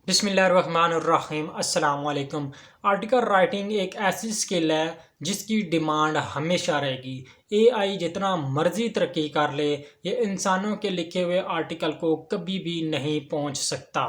बिस्मिल्लाहिर्रहमानिर्रहीम अस्सलाम वालेकुम। आर्टिकल राइटिंग एक ऐसी स्किल है जिसकी डिमांड हमेशा रहेगी। एआई जितना मर्जी तरक्की कर ले, ये इंसानों के लिखे हुए आर्टिकल को कभी भी नहीं पहुंच सकता।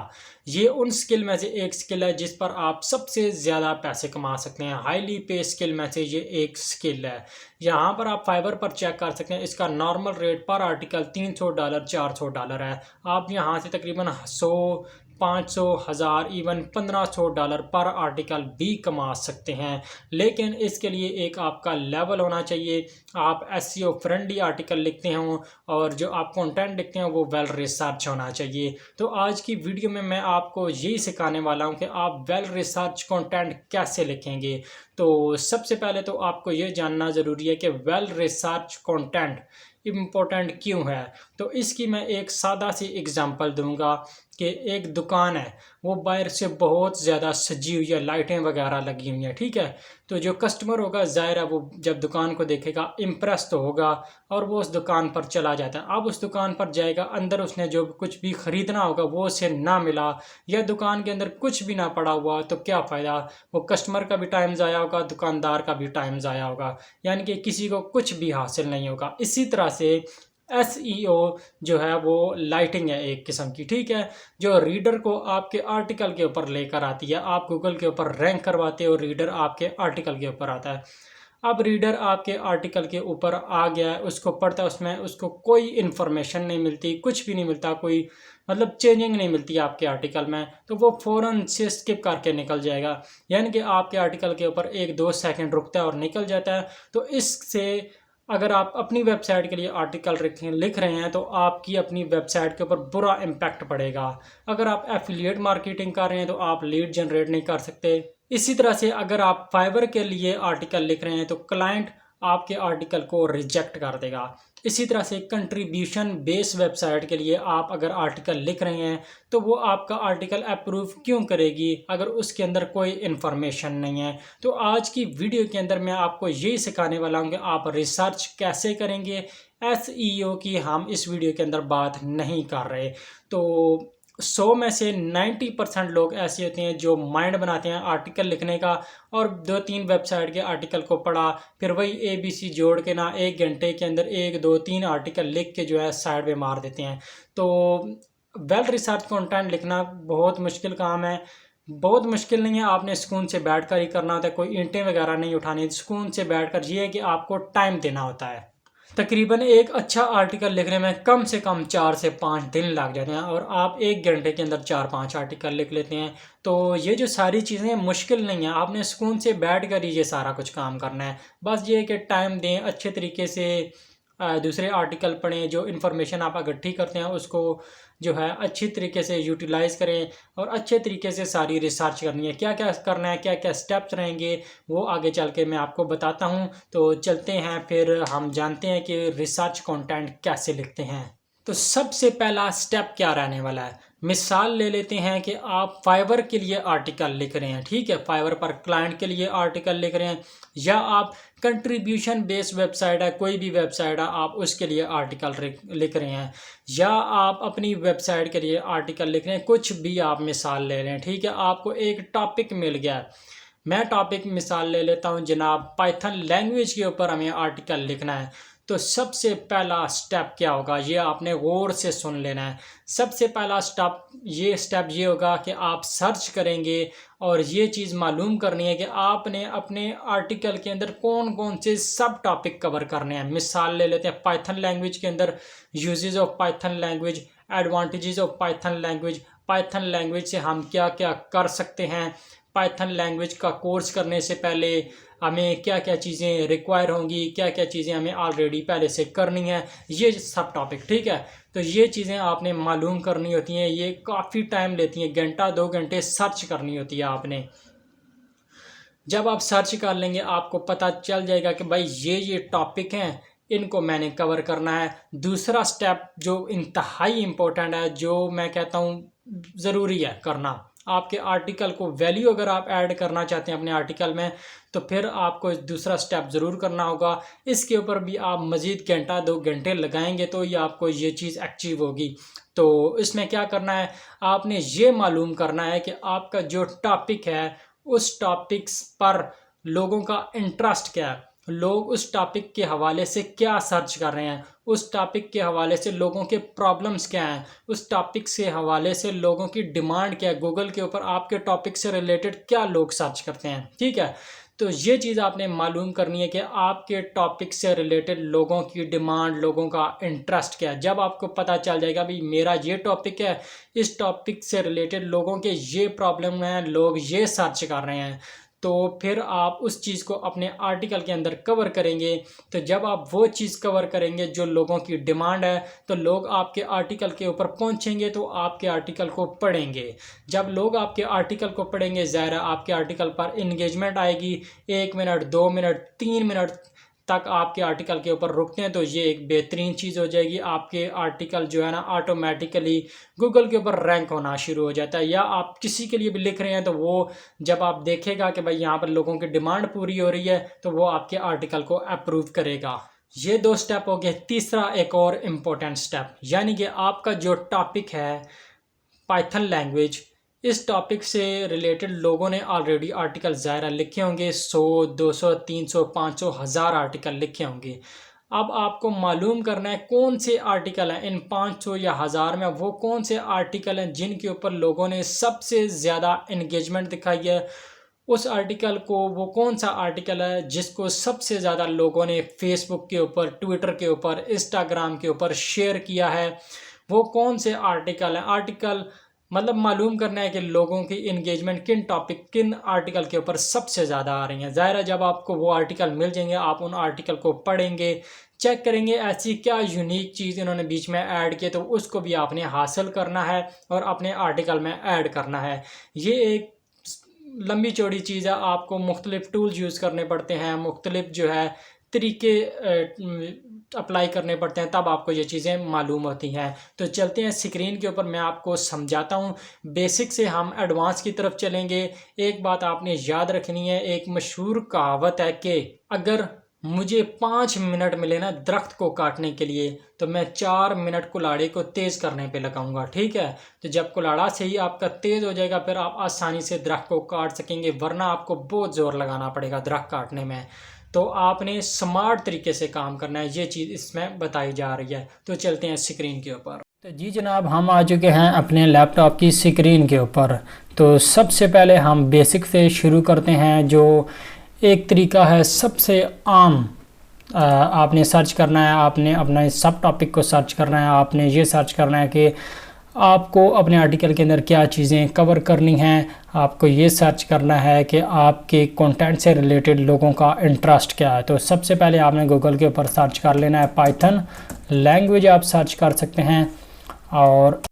ये उन स्किल में से एक स्किल है जिस पर आप सबसे ज़्यादा पैसे कमा सकते हैं। हाईली पे स्किल में से ये एक स्किल है। यहाँ पर आप फाइवर पर चेक कर सकते हैं, इसका नॉर्मल रेट पर आर्टिकल $300 $400 है। आप यहाँ से तकरीबन 100 500 1000 इवन $1500 पर आर्टिकल भी कमा सकते हैं। लेकिन इसके लिए एक आपका लेवल होना चाहिए। आप एसईओ फ्रेंडली आर्टिकल लिखते हों और जो आप कंटेंट लिखते हैं वो वेल रिसर्च होना चाहिए। तो आज की वीडियो में मैं आपको यही सिखाने वाला हूं कि आप वेल रिसर्च कंटेंट कैसे लिखेंगे। तो सबसे पहले तो आपको ये जानना ज़रूरी है कि वेल रिसर्च कंटेंट इम्पोर्टेंट क्यों है। तो इसकी मैं एक सादा सी एग्जांपल दूंगा कि एक दुकान है, वो बाहर से बहुत ज़्यादा सजी हुई है, लाइटें वगैरह लगी हुई हैं, ठीक है। तो जो कस्टमर होगा ज़ाहिर है वो जब दुकान को देखेगा इम्प्रेस तो होगा और वो उस दुकान पर चला जाता है। अब उस दुकान पर जाएगा, अंदर उसने जो कुछ भी ख़रीदना होगा वो उसे ना मिला या दुकान के अंदर कुछ भी ना पड़ा हुआ तो क्या फ़ायदा। वो कस्टमर का भी टाइम ज़ाया होगा, दुकानदार का भी टाइम ज़ाया होगा, यानी कि किसी को कुछ भी हासिल नहीं होगा। इसी तरह से एसईओ जो है वो लाइटिंग है एक किस्म की, ठीक है, जो रीडर को आपके आर्टिकल के ऊपर लेकर आती है। आप गूगल के ऊपर रैंक करवाते हो, रीडर आपके आर्टिकल के ऊपर आता है। अब रीडर आपके आर्टिकल के ऊपर आ गया है, उसको पढ़ता है, उसमें उसको कोई इन्फॉर्मेशन नहीं मिलती, कुछ भी नहीं मिलता, कोई मतलब चेंजिंग नहीं मिलती आपके आर्टिकल में, तो वो फ़ौरन से स्किप करके निकल जाएगा। यानी कि आपके आर्टिकल के ऊपर 1-2 सेकंड रुकता है और निकल जाता है। तो इससे अगर आप अपनी वेबसाइट के लिए आर्टिकल लिख रहे हैं तो आपकी अपनी वेबसाइट के ऊपर बुरा इम्पैक्ट पड़ेगा। अगर आप एफिलिएट मार्केटिंग कर रहे हैं तो आप लीड जनरेट नहीं कर सकते। इसी तरह से अगर आप फाइवर के लिए आर्टिकल लिख रहे हैं तो क्लाइंट आपके आर्टिकल को रिजेक्ट कर देगा। इसी तरह से कंट्रीब्यूशन बेस वेबसाइट के लिए आप अगर आर्टिकल लिख रहे हैं तो वो आपका आर्टिकल अप्रूव क्यों करेगी अगर उसके अंदर कोई इन्फॉर्मेशन नहीं है। तो आज की वीडियो के अंदर मैं आपको यही सिखाने वाला हूँ कि आप रिसर्च कैसे करेंगे। एसईओ की हम इस वीडियो के अंदर बात नहीं कर रहे। तो 100 में से 90% लोग ऐसे होते हैं जो माइंड बनाते हैं आर्टिकल लिखने का और 2-3 वेबसाइट के आर्टिकल को पढ़ा, फिर वही ABC जोड़ के ना 1 घंटे के अंदर 1-2-3 आर्टिकल लिख के जो है साइड पे मार देते हैं। तो वेल रिसर्च कंटेंट लिखना बहुत मुश्किल काम है। बहुत मुश्किल नहीं है, आपने सुकून से बैठ कर ही करना होता है, कोई ईंटें वगैरह नहीं उठानी, सुकून से बैठ कर। ये है कि आपको टाइम देना होता है। तकरीबन एक अच्छा आर्टिकल लिखने में कम से कम 4 से 5 दिन लग जाते हैं और आप 1 घंटे के अंदर 4-5 आर्टिकल लिख लेते हैं। तो ये जो सारी चीज़ें मुश्किल नहीं है, आपने सुकून से बैठ कर ही ये सारा कुछ काम करना है। बस ये कि टाइम दें, अच्छे तरीके से दूसरे आर्टिकल पढ़ें, जो इन्फॉर्मेशन आप इकट्ठी करते हैं उसको जो है अच्छी तरीके से यूटिलाइज़ करें और अच्छे तरीके से सारी रिसर्च करनी है। क्या क्या करना है, क्या क्या स्टेप्स रहेंगे वो आगे चल के मैं आपको बताता हूँ। तो चलते हैं, फिर हम जानते हैं कि रिसर्च कंटेंट कैसे लिखते हैं। तो सबसे पहला स्टेप क्या रहने वाला है, मिसाल ले लेते हैं कि आप फाइवर के लिए आर्टिकल लिख रहे हैं, ठीक है, फाइवर पर क्लाइंट के लिए आर्टिकल लिख रहे हैं, या आप कंट्रीब्यूशन बेस्ड वेबसाइट है, कोई भी वेबसाइट है, आप उसके लिए आर्टिकल लिख रहे हैं, या आप अपनी वेबसाइट के लिए आर्टिकल लिख रहे हैं, कुछ भी आप मिसाल ले रहे हैं, ठीक है। आपको एक टॉपिक मिल गया, मैं टॉपिक मिसाल ले लेता हूं जनाब, पाइथन लैंग्वेज के ऊपर हमें आर्टिकल लिखना है। तो सबसे पहला स्टेप क्या होगा, ये आपने गौर से सुन लेना है। सबसे पहला स्टेप ये होगा कि आप सर्च करेंगे और ये चीज़ मालूम करनी है कि आपने अपने आर्टिकल के अंदर कौन कौन से सब टॉपिक कवर करने हैं। मिसाल ले लेते हैं, पाइथन लैंग्वेज के अंदर uses of Python language, advantages of Python language, Python language से हम क्या क्या कर सकते हैं, पाइथन लैंग्वेज का कोर्स करने से पहले हमें क्या क्या चीज़ें रिक्वायर होंगी, क्या क्या चीज़ें हमें ऑलरेडी पहले से करनी है, ये सब टॉपिक, ठीक है। तो ये चीज़ें आपने मालूम करनी होती हैं, ये काफ़ी टाइम लेती हैं, 1-2 घंटे सर्च करनी होती है आपने। जब आप सर्च कर लेंगे आपको पता चल जाएगा कि भाई ये टॉपिक हैं, इनको मैंने कवर करना है। दूसरा स्टेप जो इंतहाई इम्पोर्टेंट है, जो मैं कहता हूँ ज़रूरी है करना, आपके आर्टिकल को वैल्यू अगर आप ऐड करना चाहते हैं अपने आर्टिकल में, तो फिर आपको दूसरा स्टेप ज़रूर करना होगा। इसके ऊपर भी आप मज़ीद घंटा 2 घंटे लगाएंगे तो ये आपको ये चीज़ अचीव होगी। तो इसमें क्या करना है, आपने ये मालूम करना है कि आपका जो टॉपिक है उस टॉपिक्स पर लोगों का इंटरेस्ट क्या है, लोग उस टॉपिक के हवाले से क्या सर्च कर रहे हैं, उस टॉपिक के हवाले से लोगों के प्रॉब्लम्स क्या हैं, उस टॉपिक से हवाले से लोगों की डिमांड क्या है, गूगल के ऊपर आपके टॉपिक से रिलेटेड क्या लोग सर्च करते हैं। ठीक है, तो ये चीज़ आपने मालूम करनी है कि आपके टॉपिक से रिलेटेड लोगों की डिमांड, लोगों का इंटरेस्ट क्या है। जब आपको पता चल जाएगा भाई मेरा ये टॉपिक है, इस टॉपिक से रिलेटेड लोगों के ये प्रॉब्लम हैं, लोग ये सर्च कर रहे हैं, तो फिर आप उस चीज़ को अपने आर्टिकल के अंदर कवर करेंगे। तो जब आप वो चीज़ कवर करेंगे जो लोगों की डिमांड है, तो लोग आपके आर्टिकल के ऊपर पहुंचेंगे तो आपके आर्टिकल को पढ़ेंगे। जब लोग आपके आर्टिकल को पढ़ेंगे, ज़ाहिर है आपके आर्टिकल पर इंगेजमेंट आएगी। 1 मिनट, 2 मिनट, 3 मिनट तक आपके आर्टिकल के ऊपर रुकते हैं तो ये एक बेहतरीन चीज़ हो जाएगी। आपके आर्टिकल जो है ना ऑटोमेटिकली गूगल के ऊपर रैंक होना शुरू हो जाता है। या आप किसी के लिए भी लिख रहे हैं तो वो जब आप देखेगा कि भाई यहाँ पर लोगों की डिमांड पूरी हो रही है तो वो आपके आर्टिकल को अप्रूव करेगा। ये 2 स्टेप हो गए। तीसरा एक और इम्पोर्टेंट स्टेप, यानी कि आपका जो टॉपिक है पाइथन लैंग्वेज, इस टॉपिक से रिलेटेड लोगों ने ऑलरेडी आर्टिकल ज़ाहिर लिखे होंगे। 100, 200, 300, 500, 1000 आर्टिकल लिखे होंगे। अब आपको मालूम करना है कौन से आर्टिकल हैं इन 500 या 1000 में, वो कौन से आर्टिकल हैं जिनके ऊपर लोगों ने सबसे ज़्यादा इंगेजमेंट दिखाई है। उस आर्टिकल को, वो कौन सा आर्टिकल है जिसको सबसे ज़्यादा लोगों ने फेसबुक के ऊपर, ट्विटर के ऊपर, इंस्टाग्राम के ऊपर शेयर किया है। वो कौन से आर्टिकल हैं, आर्टिकल मतलब मालूम करना है कि लोगों की इंगेजमेंट किन टॉपिक, किन आर्टिकल के ऊपर सबसे ज़्यादा आ रही हैं। ज़ाहिर है जब आपको वो आर्टिकल मिल जाएंगे आप उन आर्टिकल को पढ़ेंगे, चेक करेंगे ऐसी क्या यूनिक चीज़ इन्होंने बीच में ऐड की, तो उसको भी आपने हासिल करना है और अपने आर्टिकल में ऐड करना है। ये एक लंबी चौड़ी चीज़ है, आपको मुख्तलिफ टूल्स यूज़ करने पड़ते हैं, मुख्तलिफ जो है तरीके अप्लाई करने पड़ते हैं, तब आपको ये चीज़ें मालूम होती हैं। तो चलते हैं स्क्रीन के ऊपर, मैं आपको समझाता हूँ। बेसिक से हम एडवांस की तरफ चलेंगे। एक बात आपने याद रखनी है, एक मशहूर कहावत है कि अगर मुझे 5 मिनट मिले ना दरख्त को काटने के लिए, तो मैं 4 मिनट कुल्हाड़ी को तेज़ करने पे लगाऊंगा। ठीक है, तो जब कुल्हाड़ा से ही आपका तेज़ हो जाएगा फिर आप आसानी से दरख्त को काट सकेंगे, वरना आपको बहुत ज़ोर लगाना पड़ेगा दरख्त काटने में। तो आपने स्मार्ट तरीके से काम करना है, ये चीज़ इसमें बताई जा रही है। तो चलते हैं स्क्रीन के ऊपर। तो जी जनाब, हम आ चुके हैं अपने लैपटॉप की स्क्रीन के ऊपर। तो सबसे पहले हम बेसिक से शुरू करते हैं। जो एक तरीका है सबसे आम, आपने सर्च करना है, आपने अपना सब टॉपिक को सर्च करना है। आपने ये सर्च करना है कि आपको अपने आर्टिकल के अंदर क्या चीज़ें कवर करनी हैं। आपको ये सर्च करना है कि आपके कंटेंट से रिलेटेड लोगों का इंटरेस्ट क्या है। तो सबसे पहले आपने गूगल के ऊपर सर्च कर लेना है पाइथन लैंग्वेज, आप सर्च कर सकते हैं। और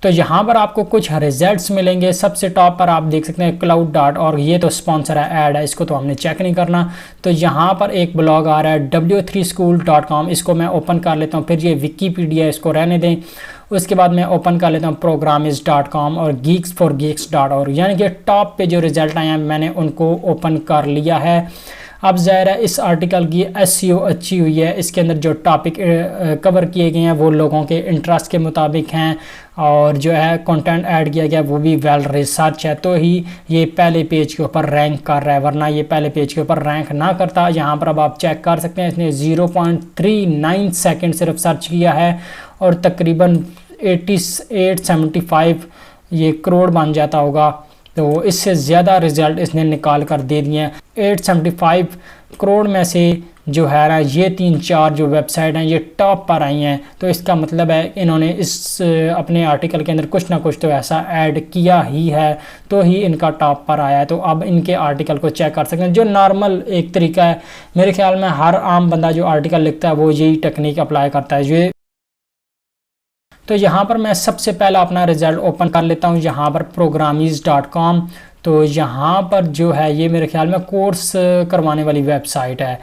तो यहाँ पर आपको कुछ रिजल्ट्स मिलेंगे। सबसे टॉप पर आप देख सकते हैं cloud.org, ये तो स्पॉन्सर है, ऐड है, इसको तो हमने चेक नहीं करना। तो यहाँ पर एक ब्लॉग आ रहा है w3school.com, इसको मैं ओपन कर लेता हूँ। फिर ये विकीपीडिया, इसको रहने दें। उसके बाद मैं ओपन कर लेता हूँ programmist.com और geeks4geeks.org, यानी कि टॉप पे जो रिज़ल्ट आए हैं मैंने उनको ओपन कर लिया है। अब ज़ाहिर है इस आर्टिकल की SEO अच्छी हुई है, इसके अंदर जो टॉपिक कवर किए गए हैं वो लोगों के इंटरेस्ट के मुताबिक हैं, और जो है कंटेंट ऐड किया गया वो भी वेल रिसर्च है, तो ही ये पहले पेज के ऊपर रैंक कर रहा है, वरना ये पहले पेज के ऊपर रैंक ना करता। यहाँ पर अब आप चेक कर सकते हैं, इसने 0.39 सेकेंड सिर्फ सर्च किया है और तकरीबन 875 ये करोड़ बन जाता होगा। तो इससे ज़्यादा रिज़ल्ट इसने निकाल कर दे दिए हैं। 875 करोड़ में से जो है ना ये 3-4 जो वेबसाइट हैं ये टॉप पर आई हैं। तो इसका मतलब है इन्होंने इस अपने आर्टिकल के अंदर कुछ ना कुछ तो ऐसा ऐड किया ही है, तो ही इनका टॉप पर आया है। तो अब इनके आर्टिकल को चेक कर सकते हैं। जो नॉर्मल एक तरीका है, मेरे ख्याल में हर आम बंदा जो आर्टिकल लिखता है वो यही टेक्निक अप्लाई करता है। ये तो यहाँ पर मैं सबसे पहला अपना रिज़ल्ट ओपन कर लेता हूँ, यहाँ पर programmist.com। तो यहाँ पर जो है ये मेरे ख्याल में कोर्स करवाने वाली वेबसाइट है।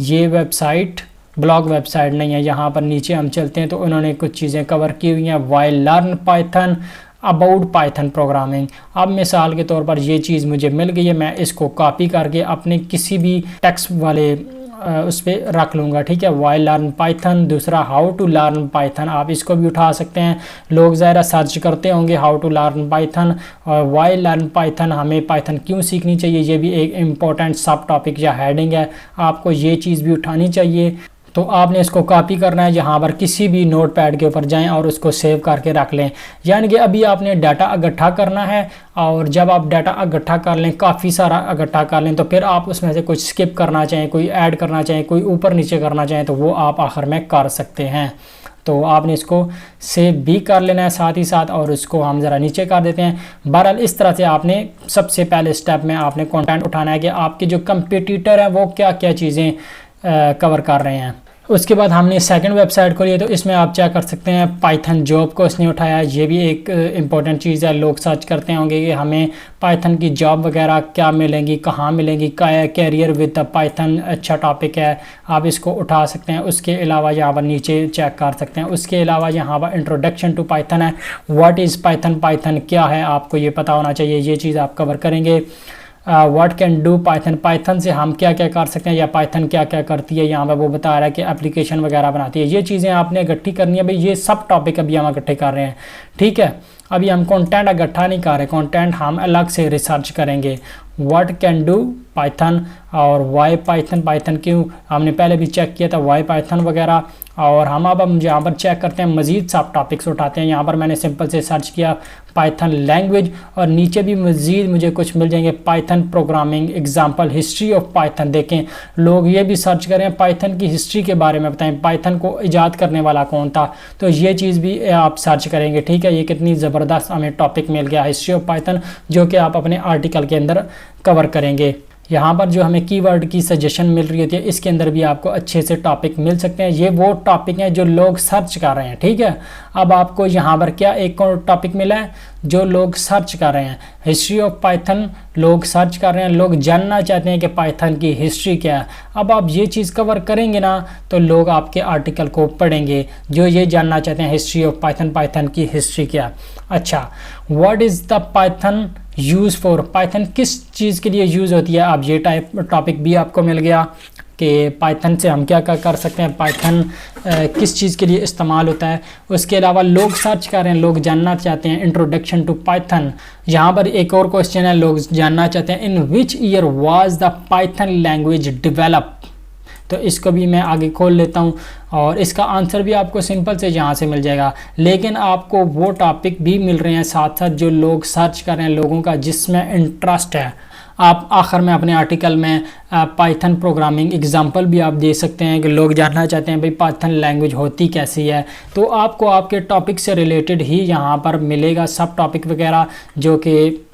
ये वेबसाइट ब्लॉग वेबसाइट नहीं है। यहाँ पर नीचे हम चलते हैं तो उन्होंने कुछ चीज़ें कवर की हुई हैं। Why learn Python, about Python programming. अब मिसाल के तौर पर ये चीज़ मुझे मिल गई है, मैं इसको कॉपी करके अपने किसी भी टेक्स्ट वाले उस पर रख लूँगा, ठीक है। वाई लर्न पाइथन, दूसरा हाउ टू लर्न पाइथन, आप इसको भी उठा सकते हैं। लोग ज़रा सर्च करते होंगे हाउ टू लर्न पाइथन और वाई लर्न पाइथन, हमें पाइथन क्यों सीखनी चाहिए, ये भी एक इम्पॉर्टेंट सब टॉपिक या हेडिंग है, आपको ये चीज़ भी उठानी चाहिए। तो आपने इसको कॉपी करना है, यहाँ पर किसी भी नोट पैड के ऊपर जाएं और उसको सेव करके रख लें। यानी कि अभी आपने डाटा इकट्ठा करना है, और जब आप डाटा इकट्ठा कर लें, काफ़ी सारा इकट्ठा कर लें, तो फिर आप उसमें से कुछ स्किप करना चाहें, कोई ऐड करना चाहें, कोई ऊपर नीचे करना चाहें, तो वो आप आखिर में कर सकते हैं। तो आपने इसको सेव भी कर लेना है साथ ही साथ, और इसको हम ज़रा नीचे कर देते हैं। बहरहाल इस तरह से आपने सबसे पहले स्टेप में आपने कंटेंट उठाना है कि आपके जो कंपटीटर हैं वो क्या क्या चीज़ें कवर कर रहे हैं। उसके बाद हमने सेकंड वेबसाइट खोली है, तो इसमें आप चेक कर सकते हैं पाइथन जॉब को इसने उठाया है। ये भी एक इम्पॉर्टेंट चीज़ है, लोग सर्च करते होंगे कि हमें पाइथन की जॉब वगैरह क्या मिलेंगी, कहाँ मिलेंगी, क्या कैरियर विद द पाइथन अच्छा टॉपिक है, आप इसको उठा सकते हैं। उसके अलावा यहाँ पर नीचे चेक कर सकते हैं। उसके अलावा यहाँ पर इंट्रोडक्शन टू पाइथन है, व्हाट इज़ पाइथन, पाइथन क्या है आपको ये पता होना चाहिए, ये चीज़ आप कवर करेंगे। What can do Python, Python से हम क्या क्या कर सकते हैं या पाइथन क्या क्या करती है, यहाँ पे वो बता रहा है कि एप्लीकेशन वगैरह बनाती है। ये चीज़ें आपने इकट्ठी करनी है भाई, ये सब टॉपिक अभी हम इकट्ठे कर रहे हैं, ठीक है। अभी हम कंटेंट इकट्ठा नहीं कर रहे, कंटेंट हम अलग से रिसर्च करेंगे। व्हाट कैन डू पाइथन और वाई पाइथन, पाइथन क्यों हमने पहले भी चेक किया था, वाई पाइथन वगैरह। और हम यहाँ पर चेक करते हैं, मज़ीद सब टॉपिक्स उठाते हैं। यहाँ पर मैंने सिंपल से सर्च किया पाइथन लैंग्वेज, और नीचे भी मज़ीद मुझे कुछ मिल जाएंगे, Python programming example, history of Python. देखें लोग ये भी सर्च करें पाइथन की हिस्ट्री के बारे में बताएं, पाइथन को ईजाद करने वाला कौन था, तो ये चीज़ भी आप सर्च करेंगे, ठीक है। ये कितनी ज़बरदस्त हमें टॉपिक मिल गया, हिस्ट्री ऑफ पाइथन, जो कि आप अपने आर्टिकल के अंदर कवर करेंगे। यहाँ पर जो हमें कीवर्ड की सजेशन मिल रही होती है, इसके अंदर भी आपको अच्छे से टॉपिक मिल सकते हैं। ये वो टॉपिक हैं जो लोग सर्च कर रहे हैं, ठीक है। अब आपको यहाँ पर क्या एक और टॉपिक मिला है जो लोग सर्च कर रहे हैं, हिस्ट्री ऑफ पाइथन, लोग सर्च कर रहे हैं, लोग जानना चाहते हैं कि पाइथन की हिस्ट्री क्या है। अब आप ये चीज़ कवर करेंगे ना, तो लोग आपके आर्टिकल को पढ़ेंगे जो ये जानना चाहते हैं हिस्ट्री ऑफ पाइथन, पाइथन की हिस्ट्री क्या। अच्छा, what is the Python use for, Python किस चीज़ के लिए यूज़ होती है। अब ये टॉपिक भी आपको मिल गया कि पाइथन से हम क्या क्या कर सकते हैं, पाइथन किस चीज़ के लिए इस्तेमाल होता है। उसके अलावा लोग सर्च कर रहे हैं, लोग जानना चाहते हैं इंट्रोडक्शन टू पाइथन। यहाँ पर एक और क्वेश्चन है, लोग जानना चाहते हैं in which year was the Python language develop. तो इसको भी मैं आगे खोल लेता हूँ, और इसका आंसर भी आपको सिंपल से यहाँ से मिल जाएगा। लेकिन आपको वो टॉपिक भी मिल रहे हैं साथ साथ जो लोग सर्च कर रहे हैं, लोगों का जिसमें इंटरेस्ट है। आप आखिर में अपने आर्टिकल में पाइथन प्रोग्रामिंग एग्जांपल भी आप दे सकते हैं कि लोग जानना चाहते हैं भाई पाइथन लैंग्वेज होती कैसी है। तो आपको आपके टॉपिक से रिलेटेड ही यहाँ पर मिलेगा सब टॉपिक वगैरह जो कि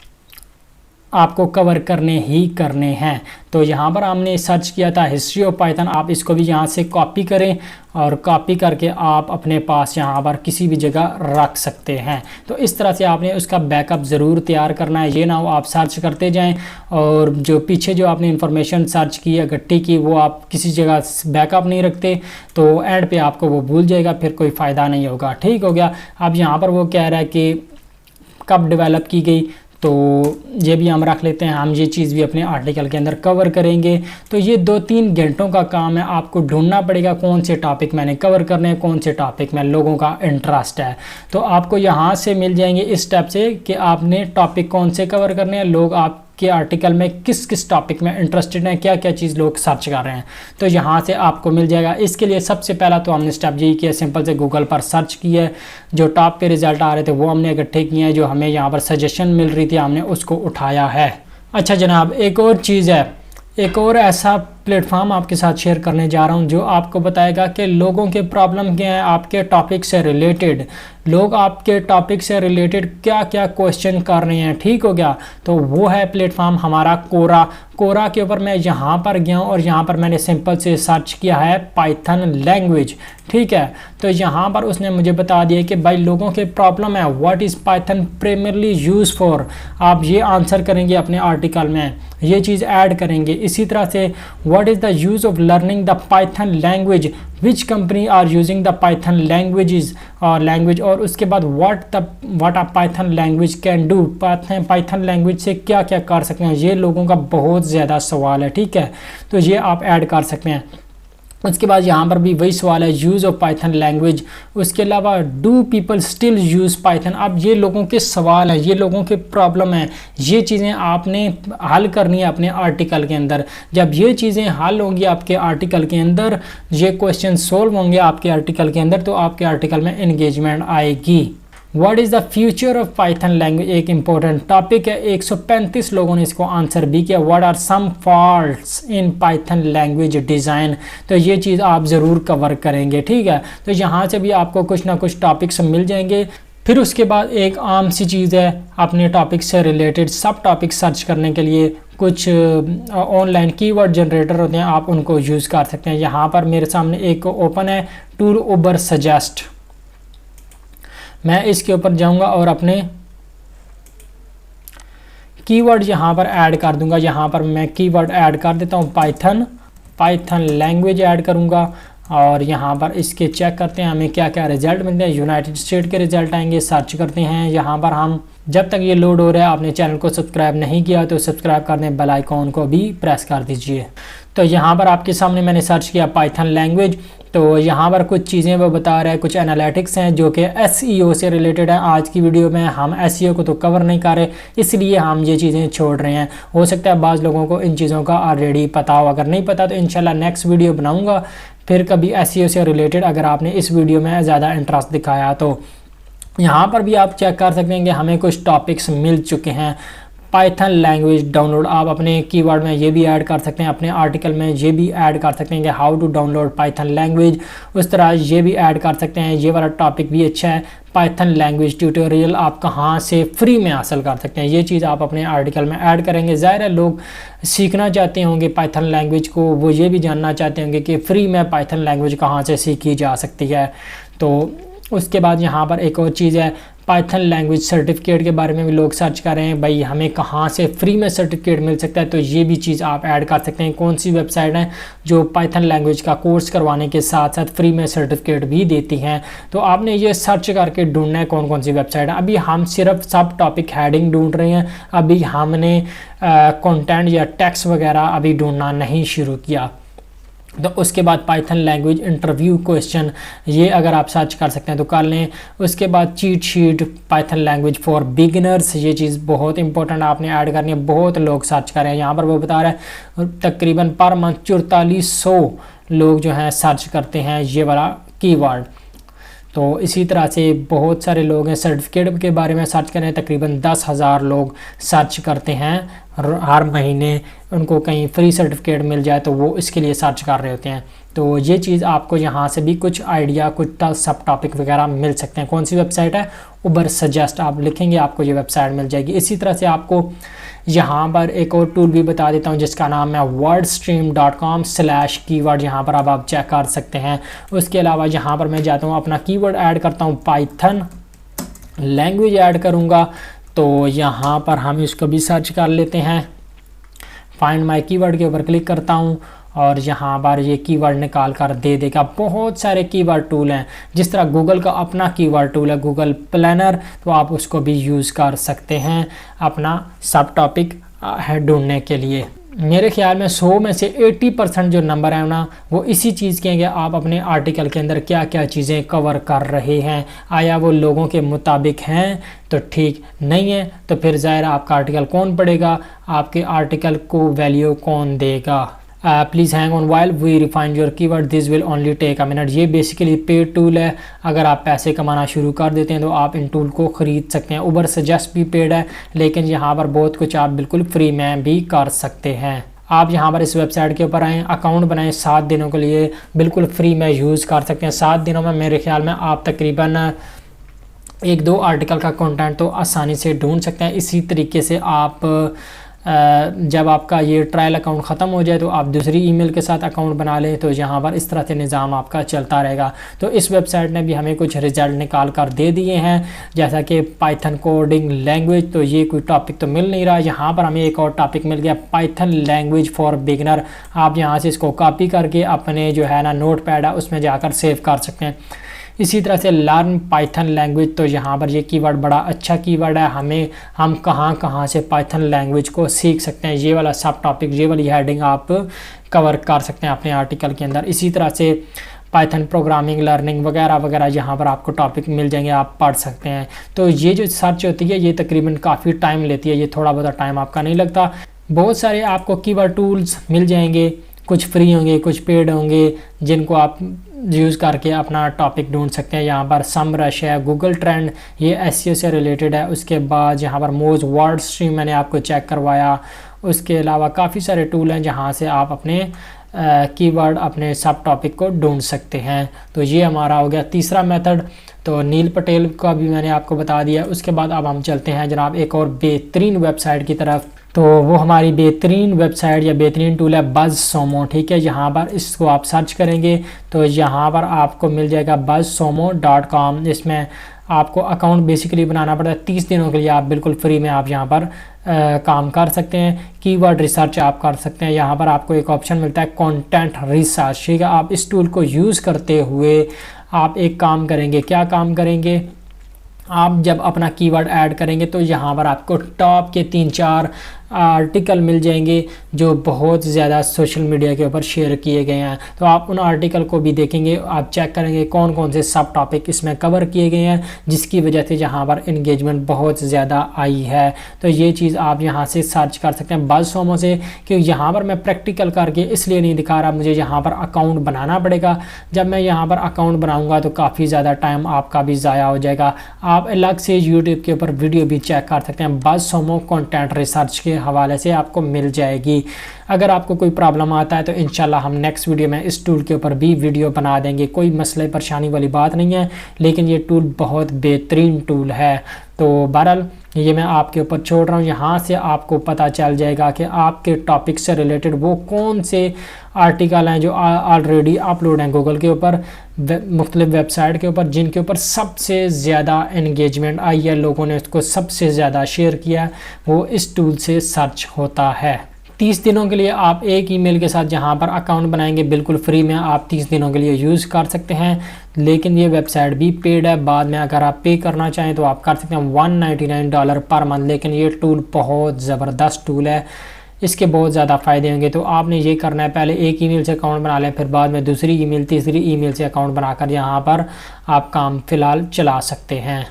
आपको कवर करने ही करने हैं। तो यहाँ पर हमने सर्च किया था हिस्ट्री ऑफ पाइथन, आप इसको भी यहाँ से कॉपी करें और कॉपी करके आप अपने पास यहाँ पर किसी भी जगह रख सकते हैं। तो इस तरह से आपने उसका बैकअप ज़रूर तैयार करना है, ये ना हो आप सर्च करते जाएं और जो पीछे जो आपने इन्फॉर्मेशन सर्च की है इकट्ठी की वो आप किसी जगह बैकअप नहीं रखते, तो एंड पे आपको वो भूल जाएगा, फिर कोई फ़ायदा नहीं होगा। ठीक हो गया। अब यहाँ पर वो कह रहा है कि कब डेवलप की गई, तो ये भी हम रख लेते हैं, हम ये चीज़ भी अपने आर्टिकल के अंदर कवर करेंगे। तो ये 2-3 घंटों का काम है, आपको ढूंढना पड़ेगा कौन से टॉपिक मैंने कवर करने हैं, कौन से टॉपिक में लोगों का इंटरेस्ट है। तो आपको यहाँ से मिल जाएंगे इस स्टेप से कि आपने टॉपिक कौन से कवर करने हैं, लोग आपके आर्टिकल में किस किस टॉपिक में इंटरेस्टेड हैं, क्या क्या चीज़ लोग सर्च कर रहे हैं, तो यहाँ से आपको मिल जाएगा। इसके लिए सबसे पहला तो हमने स्टेप यही किया, सिंपल से गूगल पर सर्च किया है, जो टॉप पे रिजल्ट आ रहे थे वो हमने इकट्ठे किए हैं, जो हमें यहाँ पर सजेशन मिल रही थी हमने उसको उठाया है। अच्छा जनाब, एक और चीज़ है, एक और ऐसा प्लेटफॉर्म आपके साथ शेयर करने जा रहा हूं जो आपको बताएगा कि लोगों के प्रॉब्लम क्या है आपके टॉपिक से रिलेटेड, लोग आपके टॉपिक से रिलेटेड क्या क्या क्वेश्चन कर रहे हैं। ठीक हो गया। तो वो है प्लेटफॉर्म हमारा कोरा। कोरा के ऊपर मैं यहाँ पर गया हूँ और यहाँ पर मैंने सिंपल से सर्च किया है पाइथन लैंग्वेज। ठीक है। तो यहाँ पर उसने मुझे बता दिया कि भाई लोगों के प्रॉब्लम है what is Python primarily use for, आप ये आंसर करेंगे अपने आर्टिकल में, ये चीज़ ऐड करेंगे। इसी तरह से what is the use of learning the Python language which company are using the Python languages और लैंग्वेज, और उसके बाद what a Python language can do, Python language से क्या क्या कर सकते हैं। ये लोगों का बहुत ज़्यादा सवाल है, ठीक है, तो ये आप ऐड कर सकते हैं। उसके बाद यहाँ पर भी वही सवाल है, यूज़ ऑफ पाइथन लैंग्वेज। उसके अलावा do people still use Python. अब ये लोगों के सवाल हैं, ये लोगों के प्रॉब्लम है, ये चीज़ें आपने हल करनी है अपने आर्टिकल के अंदर। जब ये चीज़ें हल होंगी आपके आर्टिकल के अंदर, ये क्वेश्चन सोल्व होंगे आपके आर्टिकल के अंदर, तो आपके आर्टिकल में इंगेजमेंट आएगी। What is the future of Python language एक इंपॉर्टेंट टॉपिक है, 135 लोगों ने इसको आंसर भी किया। What are some faults in Python language design, तो ये चीज़ आप ज़रूर कवर करेंगे, ठीक है। तो यहाँ से भी आपको कुछ ना कुछ टॉपिक्स मिल जाएंगे। फिर उसके बाद एक आम सी चीज़ है, अपने टॉपिक से रिलेटेड सब टॉपिक सर्च करने के लिए कुछ ऑनलाइन कीवर्ड जनरेटर होते हैं, आप उनको यूज़ कर सकते हैं। यहाँ पर मेरे सामने एक ओपन है, टूल उबर सजेस्ट। मैं इसके ऊपर जाऊंगा और अपने कीवर्ड यहाँ पर ऐड कर दूंगा। यहाँ पर मैं कीवर्ड ऐड कर देता हूँ, पाइथन लैंग्वेज ऐड करूँगा, और यहाँ पर इसके चेक करते हैं हमें क्या क्या रिजल्ट मिलते हैं। यूनाइटेड स्टेट के रिजल्ट आएंगे, सर्च करते हैं। यहाँ पर हम जब तक ये लोड हो रहा है, आपने चैनल को सब्सक्राइब नहीं किया तो सब्सक्राइब कर दें, बेल आइकॉन को भी प्रेस कर दीजिए। तो यहाँ पर आपके सामने मैंने सर्च किया पाइथन लैंग्वेज, तो यहाँ पर कुछ चीज़ें वो बता रहा है, कुछ एनालिटिक्स हैं जो कि एसईओ से रिलेटेड है। आज की वीडियो में हम एसईओ को तो कवर नहीं कर रहे, इसलिए हम ये चीज़ें छोड़ रहे हैं। हो सकता है बाज़ लोगों को इन चीज़ों का ऑलरेडी पता हो, अगर नहीं पता तो इंशाल्लाह नेक्स्ट वीडियो बनाऊँगा फिर कभी एसईओ से रिलेटेड, अगर आपने इस वीडियो में ज़्यादा इंटरेस्ट दिखाया तो। यहाँ पर भी आप चेक कर सकते हैं कि हमें कुछ टॉपिक्स मिल चुके हैं। पाइथन लैंग्वेज डाउनलोड, आप अपने कीवर्ड में ये भी ऐड कर सकते हैं, अपने आर्टिकल में ये भी ऐड कर सकते हैं कि how to download Python language. उस तरह ये भी ऐड कर सकते हैं, ये वाला टॉपिक भी अच्छा है, पाइथन लैंग्वेज ट्यूटोरियल आप कहाँ से फ्री में हासिल कर सकते हैं। ये चीज़ आप अपने आर्टिकल में ऐड करेंगे। ज़ाहिर है लोग सीखना चाहते होंगे पाइथन लैंग्वेज को, वो ये भी जानना चाहते होंगे कि फ्री में पाइथन लैंग्वेज कहाँ से सीखी जा सकती है। तो उसके बाद यहाँ पर एक और चीज़ है, पाइथन लैंग्वेज सर्टिफिकेट के बारे में भी लोग सर्च कर रहे हैं, भाई हमें कहाँ से फ्री में सर्टिफिकेट मिल सकता है। तो ये भी चीज़ आप ऐड कर सकते हैं। कौन सी वेबसाइट है जो पाइथन लैंग्वेज का कोर्स करवाने के साथ साथ फ्री में सर्टिफिकेट भी देती हैं, तो आपने ये सर्च करके ढूंढना है कौन कौन सी वेबसाइट है। अभी हम सिर्फ सब टॉपिक हेडिंग ढूंढ रहे हैं, अभी हमने कंटेंट या टेक्स्ट वगैरह अभी ढूंढना नहीं शुरू किया। तो उसके बाद पाइथन लैंग्वेज इंटरव्यू क्वेश्चन, ये अगर आप सर्च कर सकते हैं तो कर लें। उसके बाद cheat sheet Python language for beginners, ये चीज़ बहुत इंपॉर्टेंट आपने ऐड करनी है, बहुत लोग सर्च कर रहे हैं। यहाँ पर वो बता रहा है तकरीबन पर मंथ 4400 लोग जो हैं सर्च करते हैं ये वाला कीवर्ड। तो इसी तरह से बहुत सारे लोग हैं सर्टिफिकेट के बारे में सर्च करें, तकरीबन 10,000 लोग सर्च करते हैं हर महीने, उनको कहीं फ्री सर्टिफिकेट मिल जाए तो वो इसके लिए सर्च कर रहे होते हैं। तो ये चीज़ आपको यहाँ से भी कुछ आइडिया, कुछ सब टॉपिक वगैरह मिल सकते हैं। कौन सी वेबसाइट है, उबर सजेस्ट आप लिखेंगे आपको ये वेबसाइट मिल जाएगी। इसी तरह से आपको यहाँ पर एक और टूल भी बता देता हूँ जिसका नाम है wordstream.com/कीवर्ड, यहाँ पर अब आप चेक कर सकते हैं। उसके अलावा यहाँ पर मैं जाता हूँ, अपना कीवर्ड ऐड करता हूँ, पाइथन लैंग्वेज ऐड करूँगा, तो यहाँ पर हम इसको भी सर्च कर लेते हैं। फाइंड माय कीवर्ड के ऊपर क्लिक करता हूँ और यहाँ पर ये कीवर्ड निकाल कर दे देगा। बहुत सारे कीवर्ड टूल हैं, जिस तरह गूगल का अपना कीवर्ड टूल है गूगल प्लानर, तो आप उसको भी यूज़ कर सकते हैं अपना सब टॉपिक ढूंढने के लिए। मेरे ख्याल में 100 में से 80% जो नंबर है ना, वो इसी चीज़ के हैं कि आप अपने आर्टिकल के अंदर क्या क्या चीज़ें कवर कर रहे हैं। आया वो लोगों के मुताबिक हैं तो ठीक, नहीं है तो फिर ज़ाहिर आपका आर्टिकल कौन पढ़ेगा, आपके आर्टिकल को वैल्यू कौन देगा। Please hang on while we refine your keyword, this will only take a minute. ये बेसिकली पेड टूल है, अगर आप पैसे कमाना शुरू कर देते हैं तो आप इन टूल को ख़रीद सकते हैं। उबर सजेस्ट भी पेड है, लेकिन यहाँ पर बहुत कुछ आप बिल्कुल फ्री में भी कर सकते हैं। आप यहाँ पर इस वेबसाइट के ऊपर आएँ, अकाउंट बनाएं, 7 दिनों के लिए बिल्कुल फ्री में यूज़ कर सकते हैं। 7 दिनों में मेरे ख्याल में आप तकरीबन 1-2 आर्टिकल का कंटेंट तो आसानी से ढूंढ सकते हैं। इसी तरीके से आप जब आपका ये ट्रायल अकाउंट ख़त्म हो जाए तो आप दूसरी ईमेल के साथ अकाउंट बना लें। तो यहाँ पर इस तरह से निज़ाम आपका चलता रहेगा। तो इस वेबसाइट ने भी हमें कुछ रिज़ल्ट निकाल कर दे दिए हैं, जैसा कि पाइथन कोडिंग लैंग्वेज। तो ये कोई टॉपिक तो मिल नहीं रहा। यहाँ पर हमें एक और टॉपिक मिल गया, पाइथन लैंग्वेज फॉर बिगनर। आप यहाँ से इसको कॉपी करके अपने जो है ना नोट पैड है उसमें जाकर सेव कर सकते हैं। इसी तरह से लर्न पाइथन लैंग्वेज, तो यहाँ पर ये कीवर्ड बड़ा अच्छा कीवर्ड है। हम कहाँ कहाँ से पाइथन लैंग्वेज को सीख सकते हैं, ये वाला सब टॉपिक, ये वाली हेडिंग आप कवर कर सकते हैं अपने आर्टिकल के अंदर। इसी तरह से पाइथन प्रोग्रामिंग लर्निंग वगैरह वगैरह यहाँ पर आपको टॉपिक मिल जाएंगे, आप पढ़ सकते हैं। तो ये जो सर्च होती है ये तकरीबन काफ़ी टाइम लेती है, ये थोड़ा बहुत टाइम आपका नहीं लगता। बहुत सारे आपको कीवर्ड टूल्स मिल जाएंगे, कुछ फ्री होंगे कुछ पेड होंगे, जिनको आप यूज़ करके अपना टॉपिक ढूंढ सकते हैं। यहाँ पर समरश है, गूगल ट्रेंड, ये एसईओ से रिलेटेड है। उसके बाद यहाँ पर मोज वर्ड स्ट्रीम मैंने आपको चेक करवाया। उसके अलावा काफ़ी सारे टूल हैं जहाँ से आप अपने कीवर्ड अपने सब टॉपिक को ढूंढ सकते हैं। तो ये हमारा हो गया तीसरा मेथड। तो नील पटेल का भी मैंने आपको बता दिया। उसके बाद अब हम चलते हैं जनाब एक और बेहतरीन वेबसाइट की तरफ। तो वो हमारी बेहतरीन वेबसाइट या बेहतरीन टूल है बज़सोमो। ठीक है, यहाँ पर इसको आप सर्च करेंगे तो यहाँ पर आपको मिल जाएगा buzzsomo.com। इसमें आपको अकाउंट बेसिकली बनाना पड़ता है। 30 दिनों के लिए आप बिल्कुल फ्री में आप यहाँ पर काम कर सकते हैं। कीवर्ड रिसर्च आप कर सकते हैं। यहाँ पर आपको एक ऑप्शन मिलता है कंटेंट रिसर्च। ठीक है, आप इस टूल को यूज़ करते हुए आप एक काम करेंगे। क्या काम करेंगे? आप जब अपना कीवर्ड ऐड करेंगे तो यहाँ पर आपको टॉप के 3-4 आर्टिकल मिल जाएंगे जो बहुत ज़्यादा सोशल मीडिया के ऊपर शेयर किए गए हैं। तो आप उन आर्टिकल को भी देखेंगे, आप चेक करेंगे कौन कौन से सब टॉपिक इसमें कवर किए गए हैं, जिसकी वजह से यहाँ पर इंगेजमेंट बहुत ज़्यादा आई है। तो ये चीज़ आप यहाँ से सर्च कर सकते हैं बज़सोमो से, क्योंकि यहाँ पर मैं प्रैक्टिकल करके इसलिए नहीं दिखा रहा, मुझे यहाँ पर अकाउंट बनाना पड़ेगा। जब मैं यहाँ पर अकाउंट बनाऊँगा तो काफ़ी ज़्यादा टाइम आपका भी ज़ाया हो जाएगा। आप अलग से यूट्यूब के ऊपर वीडियो भी चेक कर सकते हैं, बज़सोमो कंटेंट रिसर्च के हवाले से आपको मिल जाएगी। अगर आपको कोई प्रॉब्लम आता है तो इंशाल्लाह हम नेक्स्ट वीडियो में इस टूल के ऊपर भी वीडियो बना देंगे। कोई मसले परेशानी वाली बात नहीं है, लेकिन ये टूल बहुत बेहतरीन टूल है। तो बहरहाल ये मैं आपके ऊपर छोड़ रहा हूँ। यहाँ से आपको पता चल जाएगा कि आपके टॉपिक से रिलेटेड वो कौन से आर्टिकल हैं जो ऑलरेडी अपलोड हैं गूगल के ऊपर, मुख्तलिफ वेबसाइट के ऊपर, जिनके ऊपर सबसे ज़्यादा एंगेजमेंट आई है, लोगों ने उसको सबसे ज़्यादा शेयर किया, वो इस टूल से सर्च होता है। 30 दिनों के लिए आप एक ईमेल के साथ जहां पर अकाउंट बनाएंगे बिल्कुल फ्री में आप 30 दिनों के लिए यूज़ कर सकते हैं। लेकिन ये वेबसाइट भी पेड है, बाद में अगर आप पे करना चाहें तो आप कर सकते हैं $199 पर मंथ। लेकिन ये टूल बहुत ज़बरदस्त टूल है, इसके बहुत ज़्यादा फ़ायदे होंगे। तो आपने ये करना है, पहले एक ईमेल से अकाउंट बना लें, फिर बाद में दूसरी ईमेल, तीसरी ईमेल से अकाउंट बनाकर यहाँ पर आप काम फ़िलहाल चला सकते हैं।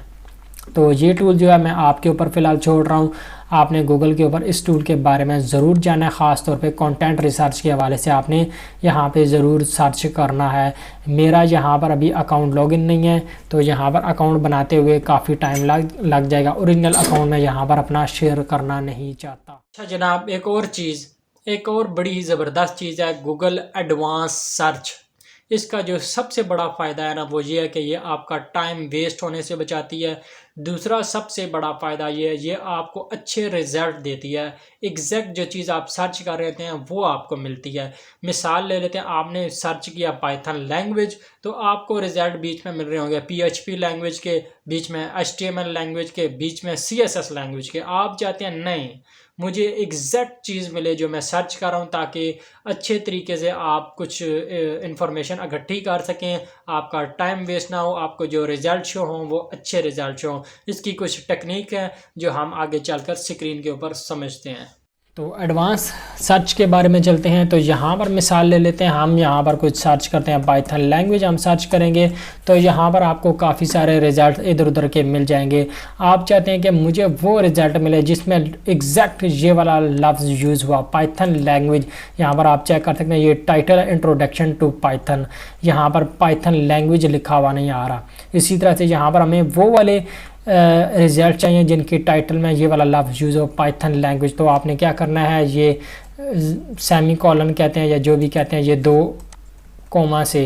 तो ये टूल जो है मैं आपके ऊपर फ़िलहाल छोड़ रहा हूँ। आपने गूगल के ऊपर इस टूल के बारे में ज़रूर जाना है, ख़ास तौर पे कंटेंट रिसर्च के हवाले से आपने यहाँ पे ज़रूर सर्च करना है। मेरा यहाँ पर अभी अकाउंट लॉगिन नहीं है, तो यहाँ पर अकाउंट बनाते हुए काफ़ी टाइम लग जाएगा। ओरिजिनल अकाउंट में यहाँ पर अपना शेयर करना नहीं चाहता। अच्छा जनाब, एक और बड़ी ज़बरदस्त चीज़ है गूगल एडवांस सर्च। इसका जो सबसे बड़ा फ़ायदा है ना वो ये है कि ये आपका टाइम वेस्ट होने से बचाती है। दूसरा सबसे बड़ा फ़ायदा ये है, ये आपको अच्छे रिज़ल्ट देती है। एग्जैक्ट जो चीज़ आप सर्च कर रहे हैं वो आपको मिलती है। मिसाल ले लेते हैं, आपने सर्च किया पाइथन लैंग्वेज, तो आपको रिज़ल्ट बीच में मिल रहे होंगे PHP लैंग्वेज के, बीच में HTML लैंग्वेज के, बीच में CSS लैंग्वेज के। आप चाहते हैं नहीं, मुझे एग्जैक्ट चीज़ मिले जो मैं सर्च कर रहा हूँ, ताकि अच्छे तरीके से आप कुछ इंफॉर्मेशन इकट्ठी कर सकें, आपका टाइम वेस्ट ना हो, आपको जो रिज़ल्ट शो हों वो अच्छे रिज़ल्ट शो हों। इसकी कुछ टेक्निक है जो हम आगे चलकर स्क्रीन के ऊपर समझते हैं। तो एडवांस सर्च के बारे में चलते हैं। तो यहाँ पर मिसाल ले लेते हैं, हम यहाँ पर कुछ सर्च करते हैं, पाइथन लैंग्वेज हम सर्च करेंगे तो यहाँ पर आपको काफ़ी सारे रिज़ल्ट इधर उधर के मिल जाएंगे। आप चाहते हैं कि मुझे वो रिज़ल्ट मिले जिसमें एग्जैक्ट ये वाला लफ्ज़ यूज़ हुआ, पाइथन लैंग्वेज। यहाँ पर आप चेक कर सकते हैं, ये टाइटल है इंट्रोडक्शन टू पाइथन, यहाँ पर पाइथन लैंग्वेज लिखा हुआ नहीं आ रहा। इसी तरह से यहाँ पर हमें वो वाले रिज़ल्ट चाहिए जिनके टाइटल में ये वाला लफ्ज़ यूज़ हो, पाइथन लैंग्वेज। तो आपने क्या करना है, ये सेमी कॉलन कहते हैं या जो भी कहते हैं, ये 2 कोमा से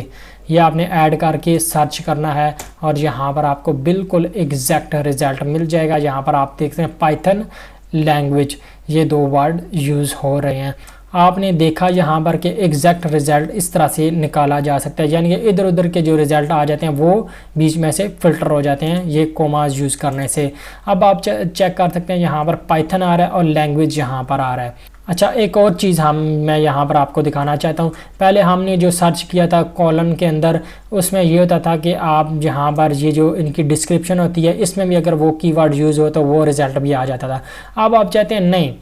ये आपने ऐड करके सर्च करना है और यहाँ पर आपको बिल्कुल एग्जैक्ट रिज़ल्ट मिल जाएगा। यहाँ पर आप देखते हैं पाइथन लैंग्वेज, ये दो वर्ड यूज़ हो रहे हैं। आपने देखा यहाँ पर कि एग्जैक्ट रिज़ल्ट इस तरह से निकाला जा सकता है, यानी कि इधर उधर के जो रिज़ल्ट आ जाते हैं वो बीच में से फ़िल्टर हो जाते हैं ये कोमास यूज़ करने से। अब आप चेक कर सकते हैं यहाँ पर पाइथन आ रहा है और लैंग्वेज यहाँ पर आ रहा है। अच्छा, एक और चीज़ मैं यहाँ पर आपको दिखाना चाहता हूँ। पहले हमने जो सर्च किया था कॉलम के अंदर, उसमें ये होता था कि आप यहाँ पर ये जो इनकी डिस्क्रिप्शन होती है इसमें भी अगर वो कीवर्ड यूज़ हो तो वो रिज़ल्ट भी आ जाता था। अब आप चाहते हैं नहीं,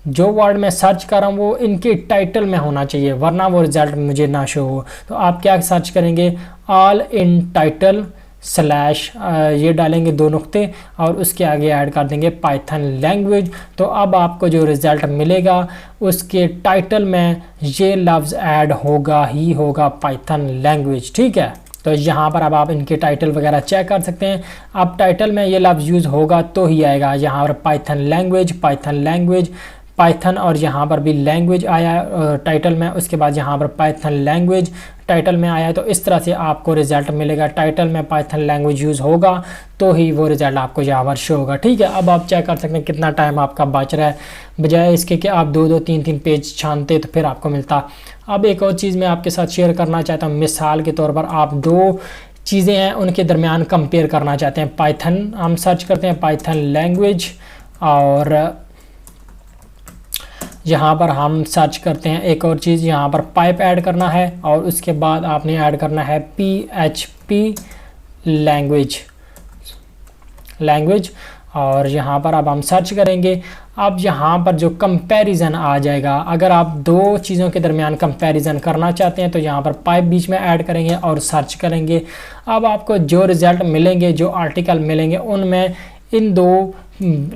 जो वर्ड मैं सर्च कर रहा हूँ वो इनके टाइटल में होना चाहिए वरना वो रिज़ल्ट मुझे ना शो हो। तो आप क्या सर्च करेंगे, ऑल इन टाइटल स्लैश ये डालेंगे 2 नुक्ते और उसके आगे ऐड कर देंगे पाइथन लैंग्वेज। तो अब आपको जो रिज़ल्ट मिलेगा उसके टाइटल में ये लफ्ज़ ऐड होगा ही होगा, पाइथन लैंग्वेज। ठीक है, तो यहाँ पर अब आप इनके टाइटल वगैरह चेक कर सकते हैं। अब टाइटल में ये लफ्ज़ यूज़ होगा तो ही आएगा यहाँ पर पाइथन लैंग्वेज पाइथन, और यहाँ पर भी लैंग्वेज आया टाइटल में, उसके बाद यहाँ पर पाइथन लैंग्वेज टाइटल में आया। तो इस तरह से आपको रिज़ल्ट मिलेगा, टाइटल में पाइथन लैंग्वेज यूज़ होगा तो ही वो रिज़ल्ट आपको यहाँ पर शो होगा। ठीक है, अब आप चेक कर सकते हैं कितना टाइम आपका बच रहा है, बजाय इसके कि आप 2-2 3-3 पेज छानते तो फिर आपको मिलता। अब एक और चीज़ मैं आपके साथ शेयर करना चाहता हूँ। मिसाल के तौर पर आप 2 चीज़ें हैं उनके दरमियान कंपेयर करना चाहते हैं। पाइथन हम सर्च करते हैं पाइथन लैंग्वेज, और यहाँ पर हम सर्च करते हैं एक और चीज़, यहाँ पर पाइप ऐड करना है और उसके बाद आपने ऐड करना है PHP लैंग्वेज और यहाँ पर अब हम सर्च करेंगे। अब यहाँ पर जो कंपैरिजन आ जाएगा, अगर आप 2 चीज़ों के दरमियान कंपैरिजन करना चाहते हैं तो यहाँ पर पाइप बीच में ऐड करेंगे और सर्च करेंगे। अब आपको जो रिज़ल्ट मिलेंगे, जो आर्टिकल मिलेंगे, उनमें इन 2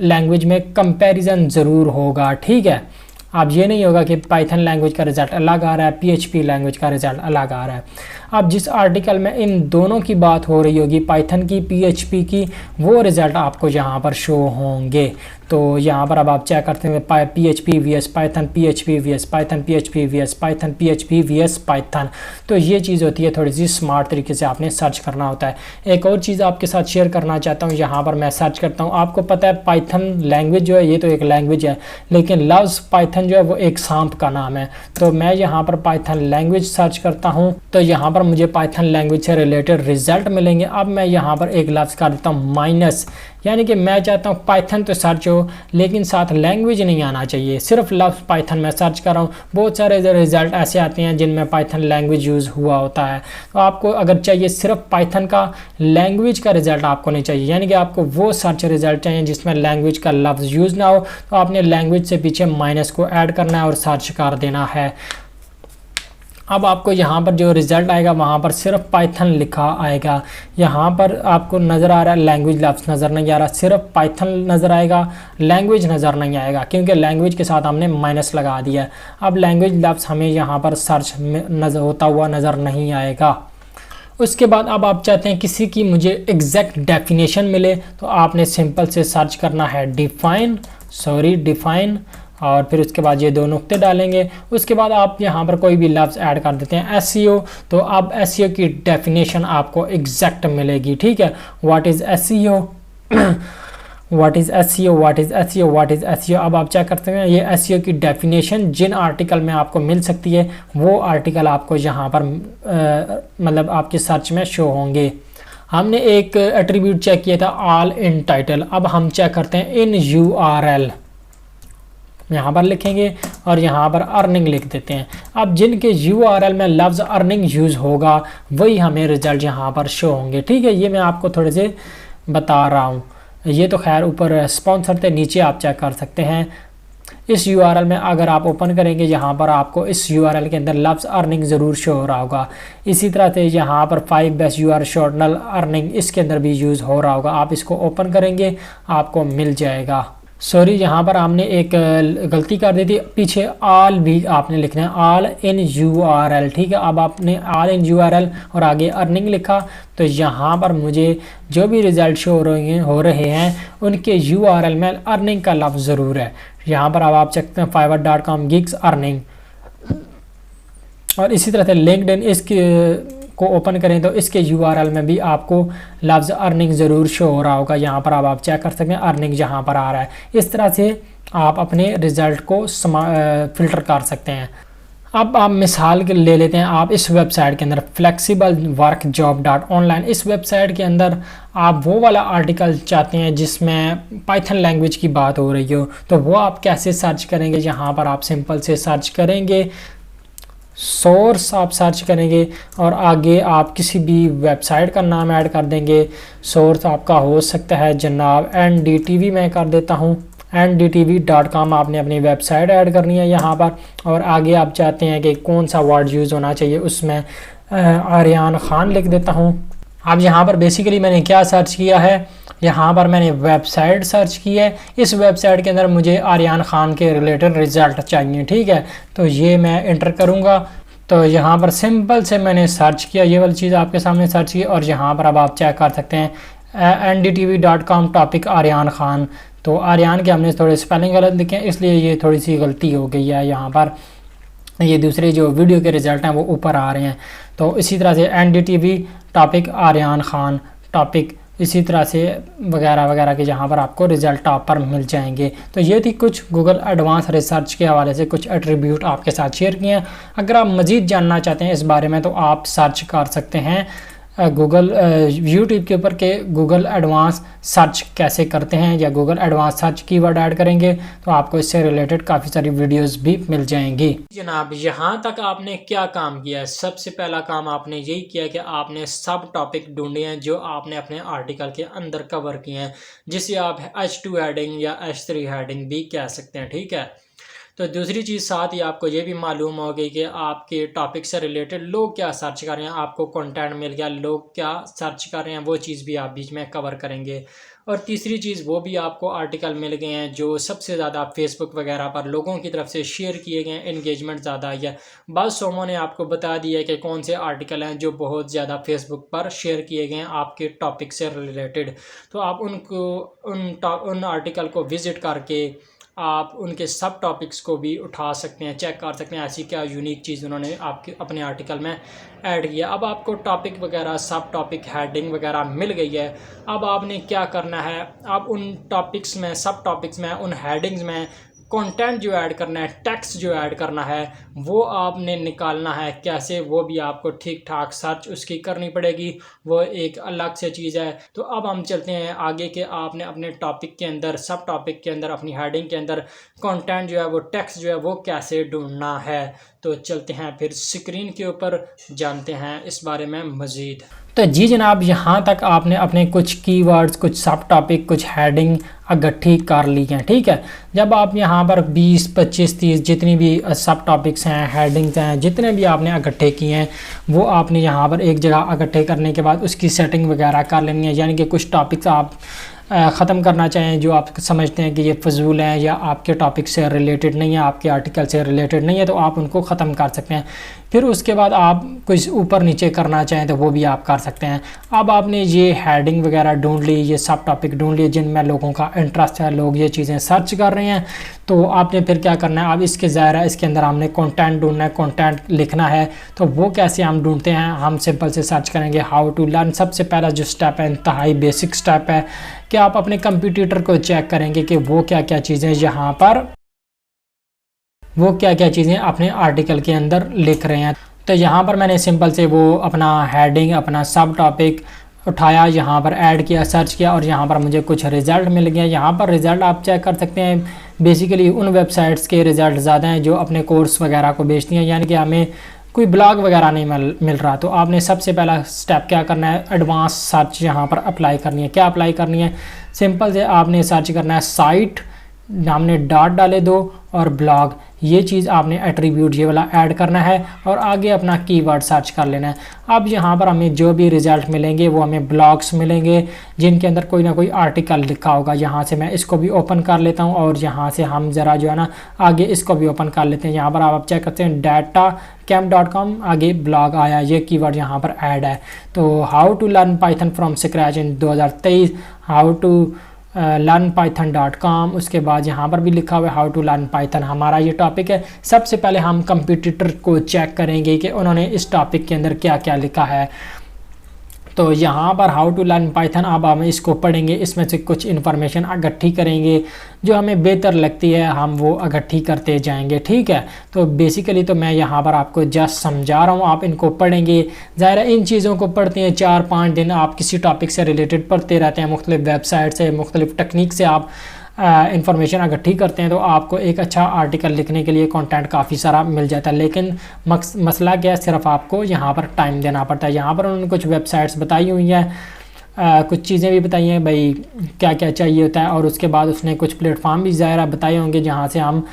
लैंग्वेज में कंपैरिजन ज़रूर होगा। ठीक है, अब ये नहीं होगा कि पाइथन लैंग्वेज का रिज़ल्ट अलग आ रहा है, PHP लैंग्वेज का रिज़ल्ट अलग आ रहा है। अब जिस आर्टिकल में इन दोनों की बात हो रही होगी, पाइथन की, PHP की, वो रिज़ल्ट आपको यहाँ पर शो होंगे। तो यहाँ पर अब आप चेक करते हैं PHP vs Python, PHP vs Python, PHP vs Python, PHP vs Python. तो ये चीज़ होती है, थोड़ी सी स्मार्ट तरीके से आपने सर्च करना होता है। एक और चीज़ आपके साथ शेयर करना चाहता हूँ, यहाँ पर मैं सर्च करता हूँ। आपको पता है पाइथन लैंग्वेज जो है ये तो एक लैंग्वेज है, लेकिन लफ्ज़ पाइथन जो है वो एक सांप का नाम है। तो मैं यहाँ पर पाइथन लैंग्वेज सर्च करता हूँ तो यहाँ पर मुझे पाइथन लैंग्वेज से रिलेटेड रिज़ल्ट मिलेंगे। अब मैं यहाँ पर एक लफ्ज़ कर देता हूँ माइनस, यानी कि मैं चाहता हूँ पाइथन तो सर्च हो लेकिन साथ लैंग्वेज नहीं आना चाहिए, सिर्फ लफ्ज़ पाइथन में सर्च कर रहा हूँ। बहुत सारे रिज़ल्ट ऐसे आते हैं जिनमें पाइथन लैंग्वेज यूज़ हुआ होता है। तो आपको अगर चाहिए सिर्फ पाइथन का, लैंग्वेज का रिज़ल्ट आपको नहीं चाहिए, यानी कि आपको वो सर्च रिज़ल्ट चाहिए जिसमें लैंग्वेज का लफ्ज़ यूज़ ना हो। तो आपने लैंग्वेज से पीछे माइनस को ऐड करना है और सर्च कर देना है। अब आपको यहाँ पर जो रिज़ल्ट आएगा वहाँ पर सिर्फ पाइथन लिखा आएगा। यहाँ पर आपको नज़र आ रहा है लैंग्वेज लफ्ज़ नज़र नहीं आ रहा, सिर्फ पाइथन नज़र आएगा, लैंग्वेज नज़र नहीं आएगा, क्योंकि लैंग्वेज के साथ हमने माइनस लगा दिया है। अब लैंग्वेज लफ्ज़ हमें यहाँ पर सर्च नज़र होता हुआ नज़र नहीं आएगा। उसके बाद अब आप चाहते हैं किसी की मुझे एग्जैक्ट डेफिनेशन मिले, तो आपने सिंपल से सर्च करना है डिफ़ाइन, और फिर उसके बाद ये 2 नुक्ते डालेंगे। उसके बाद आप यहाँ पर कोई भी लफ्ज़ ऐड कर देते हैं SEO। तो अब SEO की डेफिनेशन आपको एग्जैक्ट मिलेगी। ठीक है, what is SEO, what is SEO, what is SEO, what is SEO। अब आप चेक करते हैं ये SEO की डेफिनेशन जिन आर्टिकल में आपको मिल सकती है वो आर्टिकल आपको यहाँ पर मतलब आपके सर्च में शो होंगे। हमने एक एट्रीब्यूट चेक किया था ऑल इन टाइटल। अब हम चेक करते हैं इन URL, यहाँ पर लिखेंगे और यहाँ पर अर्निंग लिख देते हैं। अब जिनके URL में लफ्ज़ अर्निंग यूज़ होगा वही हमें रिज़ल्ट यहाँ पर शो होंगे। ठीक है, ये मैं आपको थोड़े से बता रहा हूँ। ये तो खैर ऊपर स्पॉन्सर थे, नीचे आप चेक कर सकते हैं। इस URL में अगर आप ओपन करेंगे यहाँ पर आपको इस URL के अंदर लफ्ज़ अर्निंग ज़रूर शो हो रहा होगा। इसी तरह से यहाँ पर 5 बेस्ट URL शॉर्टनल अर्निंग इसके अंदर भी यूज़ हो रहा होगा। आप इसको ओपन करेंगे आपको मिल जाएगा। सॉरी, यहाँ पर आपने एक गलती कर दी थी, पीछे ऑल भी आपने लिखना है, ऑल इन URL। ठीक है, अब आपने ऑल इन URL और आगे अर्निंग लिखा तो यहाँ पर मुझे जो भी रिज़ल्ट शो हो रहे हैं उनके URL में अर्निंग का लफ्ज़ ज़रूर है। यहाँ पर अब आप चेकते हैं fiverr.com गिग्स अर्निंग, और इसी तरह से लिंक्डइन इसकी को ओपन करें तो इसके यूआरएल में भी आपको लफ्ज़ अर्निंग ज़रूर शो हो रहा होगा। यहाँ पर अब आप चेक कर सकते हैं अर्निंग यहाँ पर आ रहा है। इस तरह से आप अपने रिज़ल्ट को फ़िल्टर कर सकते हैं। अब आप मिसाल के ले लेते हैं, आप इस वेबसाइट के अंदर flexibleworkjob.online, इस वेबसाइट के अंदर आप वो वाला आर्टिकल चाहते हैं जिसमें पाइथन लैंग्वेज की बात हो रही हो, तो वो आप कैसे सर्च करेंगे। यहाँ पर आप सिंपल से सर्च करेंगे, सोर्स आप सर्च करेंगे और आगे आप किसी भी वेबसाइट का नाम ऐड कर देंगे। सोर्स आपका हो सकता है जनाब NDTV, मैं कर देता हूँ NDTV.com। आपने अपनी वेबसाइट ऐड करनी है यहाँ पर, और आगे आप चाहते हैं कि कौन सा वर्ड यूज़ होना चाहिए, उसमें आर्यान खान लिख देता हूँ। अब यहाँ पर बेसिकली मैंने क्या सर्च किया है, यहाँ पर मैंने वेबसाइट सर्च की है। इस वेबसाइट के अंदर मुझे आर्यान खान के रिलेटेड रिज़ल्ट चाहिए, ठीक है। तो ये मैं इंटर करूँगा। तो यहाँ पर सिंपल से मैंने सर्च किया, ये वाली चीज़ आपके सामने सर्च की, और यहाँ पर अब आप चेक कर सकते हैं NDTV.com टॉपिक आर्यान खान। तो आर्यान के हमने थोड़े स्पेलिंग गलत लिखे हैं, इसलिए ये थोड़ी सी गलती हो गई है। यहाँ पर ये दूसरे जो वीडियो के रिज़ल्ट हैं वो ऊपर आ रहे हैं। तो इसी तरह से NDTV topic Aryan Khan topic, इसी तरह से वगैरह वगैरह के यहाँ पर आपको रिज़ल्ट टॉप पर मिल जाएंगे। तो ये थी कुछ गूगल एडवांस रिसर्च के हवाले से कुछ एट्रीब्यूट आपके साथ शेयर किए हैं। अगर आप मज़ीद जानना चाहते हैं इस बारे में तो आप सर्च कर सकते हैं गूगल यूट्यूब के ऊपर के गूगल एडवांस सर्च कैसे करते हैं, या Google advance search keyword add करेंगे तो आपको इससे रिलेटेड काफ़ी सारी वीडियोस भी मिल जाएंगी। जनाब यहाँ तक आपने क्या काम किया है, सबसे पहला काम आपने यही किया कि आपने सब टॉपिक ढूंढे हैं जो आपने अपने आर्टिकल के अंदर कवर किए हैं, जिसे आप H2 हेडिंग या H3 हेडिंग भी कह सकते हैं, ठीक है। तो दूसरी चीज़ साथ ही आपको ये भी मालूम हो गई कि आपके टॉपिक से रिलेटेड लोग क्या सर्च कर रहे हैं, आपको कंटेंट मिल गया, लोग क्या सर्च कर रहे हैं वो चीज़ भी आप बीच में कवर करेंगे। और तीसरी चीज़ वो भी आपको आर्टिकल मिल गए हैं जो सबसे ज़्यादा फेसबुक वगैरह पर लोगों की तरफ से शेयर किए गए हैं, इंगेजमेंट ज़्यादा आई है। बस सोमो ने आपको बता दिया है कि कौन से आर्टिकल हैं जो बहुत ज़्यादा फेसबुक पर शेयर किए गए हैं आपके टॉपिक से रिलेटेड। तो आप उन आर्टिकल को विज़िट करके आप उनके सब टॉपिक्स को भी उठा सकते हैं, चेक कर सकते हैं ऐसी क्या यूनिक चीज़ उन्होंने आपके अपने आर्टिकल में ऐड किया। अब आपको टॉपिक वगैरह सब टॉपिक हेडिंग वगैरह मिल गई है। अब आपने क्या करना है, आप उन टॉपिक्स में सब टॉपिक्स में उन हेडिंग्स में कंटेंट जो ऐड करना है, टेक्स्ट जो ऐड करना है वो आपने निकालना है। कैसे, वो भी आपको ठीक ठाक सर्च उसकी करनी पड़ेगी, वो एक अलग से चीज़ है। तो अब हम चलते हैं आगे के आपने अपने टॉपिक के अंदर, सब टॉपिक के अंदर, अपनी हेडिंग के अंदर कंटेंट जो है वो टेक्स्ट जो है वो कैसे ढूंढना है। तो चलते हैं फिर स्क्रीन के ऊपर, जानते हैं इस बारे में मज़ीद। तो जी जनाब, यहाँ तक आपने अपने कुछ कीवर्ड्स, कुछ सब टॉपिक, कुछ हेडिंग इकट्ठी कर ली हैं, ठीक है। जब आप यहाँ पर 20, 25, 30 जितनी भी सब टॉपिक्स हैं, हेडिंग्स हैं, जितने भी आपने इकट्ठे किए हैं वो आपने यहाँ पर एक जगह इकट्ठे करने के बाद उसकी सेटिंग वगैरह कर लेनी है। यानी कि कुछ टॉपिक्स आप ख़त्म करना चाहें जो आप समझते हैं कि ये फजूल हैं या आपके टॉपिक से रिलेटेड नहीं है, आपके आर्टिकल से रिलेटेड नहीं है, तो आप उनको ख़त्म कर सकते हैं। फिर उसके बाद आप कुछ ऊपर नीचे करना चाहें तो वो भी आप कर सकते हैं। अब आपने ये हेडिंग वगैरह ढूंढ ली, ये सब टॉपिक ढूंढ लिए जिनमें लोगों का इंटरेस्ट है, लोग ये चीज़ें सर्च कर रहे हैं। तो आपने फिर क्या करना है, अब इसके ज़ाहिर है इसके अंदर हमने कंटेंट ढूंढना है, कंटेंट लिखना है। तो वो कैसे हम ढूंढते हैं, हम सिंपल से सर्च करेंगे हाउ टू लर्न। सबसे पहला जो स्टेप है, इंतहाई बेसिक स्टेप है कि आप अपने कंप्यूटर को चेक करेंगे कि वो क्या क्या चीज़ें यहाँ पर, वो क्या क्या चीज़ें अपने आर्टिकल के अंदर लिख रहे हैं। तो यहाँ पर मैंने सिंपल से वो अपना हेडिंग, अपना सब टॉपिक उठाया, यहाँ पर ऐड किया, सर्च किया और यहाँ पर मुझे कुछ रिज़ल्ट मिल गया। यहाँ पर रिज़ल्ट आप चेक कर सकते हैं, बेसिकली उन वेबसाइट्स के रिज़ल्ट ज़्यादा हैं जो अपने कोर्स वगैरह को बेचती हैं, यानी कि हमें कोई ब्लॉग वगैरह नहीं मिल रहा। तो आपने सबसे पहला स्टेप क्या करना है, एडवांस सर्च यहाँ पर अप्लाई करनी है। क्या अप्लाई करनी है, सिंपल से आपने सर्च करना है साइट, हमने डॉट डाले 2 और ब्लॉग, ये चीज़ आपने एट्रीब्यूट ये वाला ऐड करना है और आगे अपना कीवर्ड सर्च कर लेना है। अब यहाँ पर हमें जो भी रिज़ल्ट मिलेंगे वो हमें ब्लॉग्स मिलेंगे जिनके अंदर कोई ना कोई आर्टिकल लिखा होगा। यहाँ से मैं इसको भी ओपन कर लेता हूँ और यहाँ से हम ज़रा जो है ना आगे इसको भी ओपन कर लेते हैं। यहाँ पर आप चेक करते हैं datacamp.com, आगे ब्लॉग आया, ये कीवर्ड यहाँ पर ऐड है। तो how to learn Python from scratch in 2023, how to learnpython.com, उसके बाद यहाँ पर भी लिखा हुआ है हाउ टू लर्न पाइथन। हमारा ये टॉपिक है। सबसे पहले हम कंपटीटर को चेक करेंगे कि उन्होंने इस टॉपिक के अंदर क्या क्या लिखा है। तो यहाँ पर हाउ टू लर्न पाइथन, अब हम इसको पढ़ेंगे, इसमें से कुछ इन्फॉर्मेशन इकट्ठी करेंगे, जो हमें बेहतर लगती है हम वो इकट्ठी करते जाएंगे, ठीक है। तो बेसिकली तो मैं यहाँ पर आपको जस्ट समझा रहा हूँ, आप इनको पढ़ेंगे। ज़ाहिर है इन चीज़ों को पढ़ते हैं 4-5 दिन, आप किसी टॉपिक से रिलेटेड पढ़ते रहते हैं, मुख्तलिफ वेबसाइट से, मुख्तलिफ टेक्निक से आप इंफॉर्मेशन इकट्ठी करते हैं, तो आपको एक अच्छा आर्टिकल लिखने के लिए कंटेंट काफ़ी सारा मिल जाता है। लेकिन मसला क्या है, सिर्फ आपको यहाँ पर टाइम देना पड़ता है। यहाँ पर उन्होंने कुछ वेबसाइट्स बताई हुई हैं, कुछ चीज़ें भी बताई हैं भाई क्या क्या चाहिए होता है, और उसके बाद उसने कुछ प्लेटफॉर्म भी ज़ाहिर बताए होंगे जहाँ से हम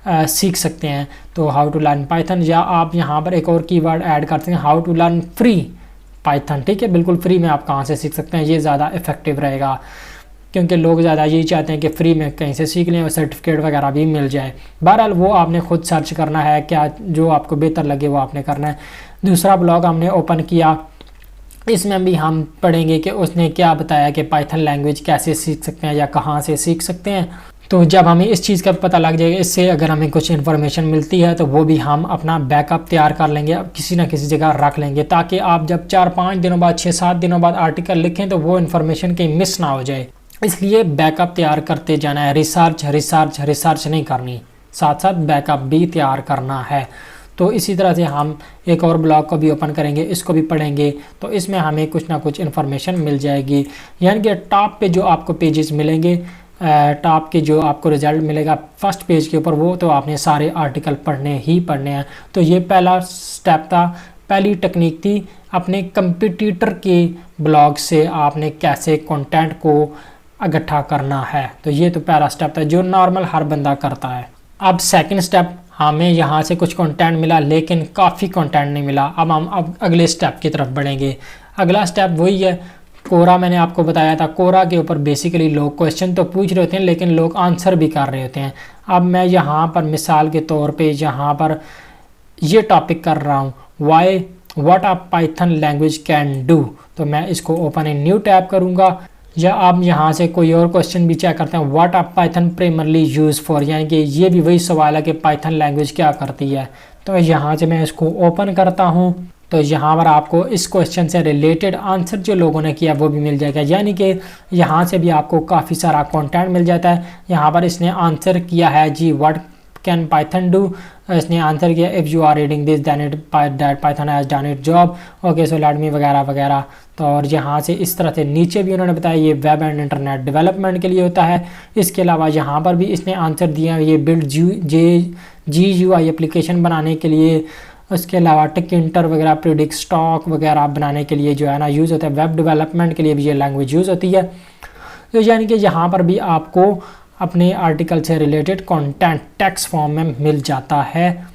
सीख सकते हैं। तो हाउ टू लर्न पाइथन, या आप यहाँ पर एक और कीवर्ड ऐड कर सकते हैं how to learn free Python, ठीक है। बिल्कुल फ्री में आप कहाँ से सीख सकते हैं, ये ज़्यादा इफेक्टिव रहेगा, क्योंकि लोग ज़्यादा यही चाहते हैं कि फ्री में कहीं से सीख लें और सर्टिफिकेट वगैरह भी मिल जाए। बहरहाल वो आपने खुद सर्च करना है, क्या जो आपको बेहतर लगे वो आपने करना है। दूसरा ब्लॉग हमने ओपन किया, इसमें भी हम पढ़ेंगे कि उसने क्या बताया कि पाइथन लैंग्वेज कैसे सीख सकते हैं या कहाँ से सीख सकते हैं। तो जब हमें इस चीज़ का पता लग जाएगा, इससे अगर हमें कुछ इन्फॉर्मेशन मिलती है तो वो भी हम अपना बैकअप तैयार कर लेंगे, किसी ना किसी जगह रख लेंगे, ताकि आप जब 4-5 दिनों बाद 6-7 दिनों बाद आर्टिकल लिखें तो वो इन्फॉर्मेशन कहीं मिस ना हो जाए। इसलिए बैकअप तैयार करते जाना है, रिसर्च नहीं करनी, साथ साथ बैकअप भी तैयार करना है। तो इसी तरह से हम एक और ब्लॉग को भी ओपन करेंगे, इसको भी पढ़ेंगे, तो इसमें हमें कुछ ना कुछ इन्फॉर्मेशन मिल जाएगी। यानी कि टॉप पे जो आपको पेजेस मिलेंगे, टॉप के जो आपको रिजल्ट मिलेगा फर्स्ट पेज के ऊपर, वो तो आपने सारे आर्टिकल पढ़ने ही पढ़ने हैं। तो ये पहला स्टेप था, पहली टेक्निक थी, अपने कंपटीटर के ब्लॉग से आपने कैसे कंटेंट को इकट्ठा करना है। तो ये तो पहला स्टेप था जो नॉर्मल हर बंदा करता है। अब सेकंड स्टेप, हमें यहाँ से कुछ कंटेंट मिला लेकिन काफ़ी कंटेंट नहीं मिला। अब हम अगले स्टेप की तरफ बढ़ेंगे। अगला स्टेप वही है, कोरा मैंने आपको बताया था, कोरा के ऊपर बेसिकली लोग क्वेश्चन तो पूछ रहे होते हैं लेकिन लोग आंसर भी कर रहे होते हैं। अब मैं यहाँ पर मिसाल के तौर पे यहाँ पर ये टॉपिक कर रहा हूँ, what a Python language can do. तो मैं इसको ओपन इन न्यू टैब करूँगा, या आप यहाँ से कोई और क्वेश्चन भी चेक करते हैं, what a Python primarily use for, यानी कि ये भी वही सवाल है कि पाइथन लैंग्वेज क्या करती है। तो यहाँ से मैं इसको ओपन करता हूँ, तो यहाँ पर आपको इस क्वेश्चन से रिलेटेड आंसर जो लोगों ने किया वो भी मिल जाएगा, यानी कि यहाँ से भी आपको काफ़ी सारा कंटेंट मिल जाता है। यहाँ पर इसने आंसर किया है जी, व्हाट कैन पाइथन डू, इसने आंसर किया if you are reading this then it that Python has done it job, okay so let me वगैरह वगैरह। तो और यहाँ से इस तरह से नीचे भी उन्होंने बताया ये वेब एंड इंटरनेट डेवलपमेंट के लिए होता है। इसके अलावा यहाँ पर भी इसने आंसर दिया ये बिल्ड GUI एप्लीकेशन बनाने के लिए, उसके अलावा टिकिंटर वगैरह, प्रिडिक्ट स्टॉक वगैरह बनाने के लिए जो है ना यूज़ होता है। वेब डेवलपमेंट के लिए भी ये लैंग्वेज यूज़ होती है। तो यानी कि यहाँ पर भी आपको अपने आर्टिकल से रिलेटेड कंटेंट टेक्स्ट फॉर्म में मिल जाता है।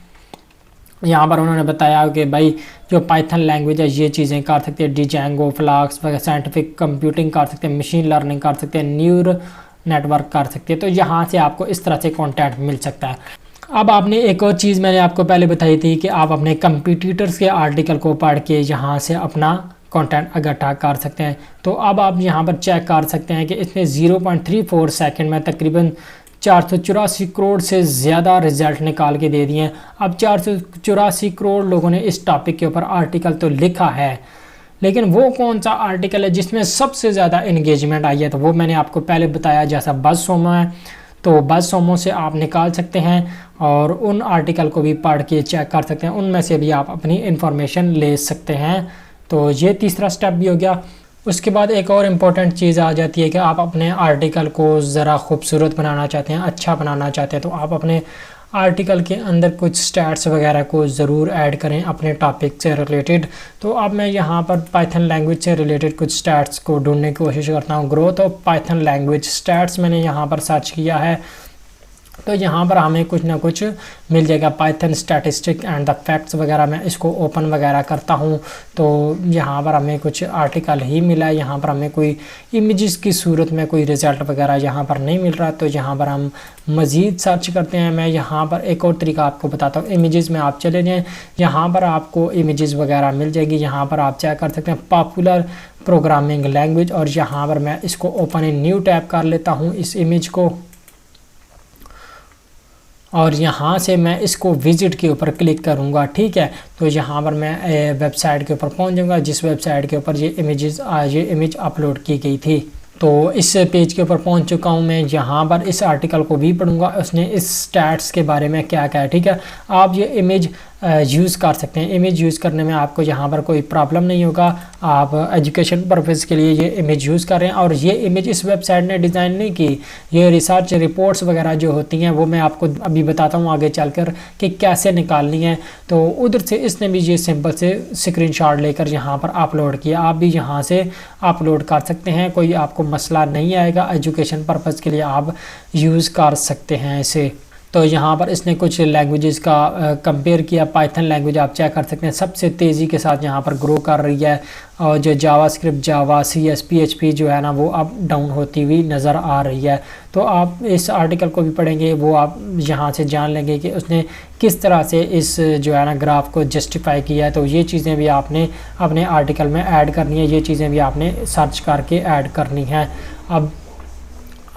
यहाँ पर उन्होंने बताया कि भाई जो पाइथन लैंग्वेज है ये चीज़ें कर सकते हैं, डिजेंगो, फ्लास्क वगैरह, साइंटिफिक कंप्यूटिंग कर सकते हैं, मशीन लर्निंग कर सकते हैं, न्यूरल नेटवर्क कर सकते हैं। तो यहाँ से आपको इस तरह से कंटेंट मिल सकता है। अब आपने एक और चीज़ मैंने आपको पहले बताई थी कि आप अपने कंपटीटर्स के आर्टिकल को पढ़ के यहाँ से अपना कंटेंट इकट्ठा कर सकते हैं। तो अब आप यहाँ पर चेक कर सकते हैं कि इसने 0.34 सेकंड में तकरीबन 484 करोड़ से ज़्यादा रिजल्ट निकाल के दे दिए हैं। अब 484 करोड़ लोगों ने इस टॉपिक के ऊपर आर्टिकल तो लिखा है, लेकिन वो कौन सा आर्टिकल है जिसमें सबसे ज़्यादा इंगेजमेंट आई है, तो वो मैंने आपको पहले बताया जैसा बज़सोमो है। तो बज़सोमो से आप निकाल सकते हैं और उन आर्टिकल को भी पढ़ के चेक कर सकते हैं, उनमें से भी आप अपनी इन्फॉर्मेशन ले सकते हैं। तो ये तीसरा स्टेप भी हो गया। उसके बाद एक और इम्पॉर्टेंट चीज़ आ जाती है कि आप अपने आर्टिकल को ज़रा खूबसूरत बनाना चाहते हैं, अच्छा बनाना चाहते हैं, तो आप अपने आर्टिकल के अंदर कुछ स्टैट्स वगैरह को ज़रूर ऐड करें अपने टॉपिक से रिलेटेड। तो अब मैं यहाँ पर पाइथन लैंग्वेज से रिलेटेड कुछ स्टैट्स को ढूंढने की कोशिश करता हूँ। Growth of Python language stats मैंने यहाँ पर सर्च किया है। तो यहाँ पर हमें कुछ ना कुछ मिल जाएगा, Python statistic and the facts वगैरह। मैं इसको ओपन वगैरह करता हूँ तो यहाँ पर हमें कुछ आर्टिकल ही मिला है। यहाँ पर हमें कोई इमेजेस की सूरत में कोई रिज़ल्ट वगैरह यहाँ पर नहीं मिल रहा। तो यहाँ पर हम मज़ीद सर्च करते हैं। मैं यहाँ पर एक और तरीका आपको बताता हूँ। इमेजेस में आप चले जाएँ, यहाँ पर आपको इमेजेस वगैरह मिल जाएगी। यहाँ पर आप चेक कर सकते हैं पॉपुलर प्रोग्रामिंग लैंग्वेज, और यहाँ पर मैं इसको ओपन इन न्यू टैब कर लेता हूँ इस इमेज को, और यहाँ से मैं इसको विज़िट के ऊपर क्लिक करूँगा। ठीक है, तो यहाँ पर मैं वेबसाइट के ऊपर पहुँच जाऊँगा जिस वेबसाइट के ऊपर ये इमेज अपलोड की गई थी। तो इस पेज के ऊपर पहुंच चुका हूं मैं। यहाँ पर इस आर्टिकल को भी पढ़ूंगा, उसने इस स्टैट्स के बारे में क्या क्या है। ठीक है, आप ये इमेज यूज़ कर सकते हैं। इमेज यूज़ करने में आपको यहाँ पर कोई प्रॉब्लम नहीं होगा। आप एजुकेशन पर्पज़ के लिए ये इमेज यूज़ कर रहे हैं, और ये इमेज इस वेबसाइट ने डिज़ाइन नहीं की। ये रिसर्च रिपोर्ट्स वगैरह जो होती हैं वो मैं आपको अभी बताता हूँ आगे चलकर कि कैसे निकालनी है। तो उधर से इसने भी ये सिंपल से स्क्रीनशॉट लेकर यहाँ पर अपलोड किया। आप भी यहाँ से अपलोड कर सकते हैं, कोई आपको मसला नहीं आएगा। एजुकेशन पर्पज़ के लिए आप यूज़ कर सकते हैं इसे। तो यहाँ पर इसने कुछ लैंग्वेजेस का कंपेयर किया। पाइथन लैंग्वेज आप चेक कर सकते हैं सबसे तेज़ी के साथ यहाँ पर ग्रो कर रही है, और जो जावास्क्रिप्ट, जावा, CS, PHP जो है ना वो अप डाउन होती हुई नज़र आ रही है। तो आप इस आर्टिकल को भी पढ़ेंगे, वो आप यहाँ से जान लेंगे कि उसने किस तरह से इस जो है ना ग्राफ को जस्टिफाई किया है। तो ये चीज़ें भी आपने अपने आर्टिकल में ऐड करनी है, ये चीज़ें भी आपने सर्च करके ऐड करनी है।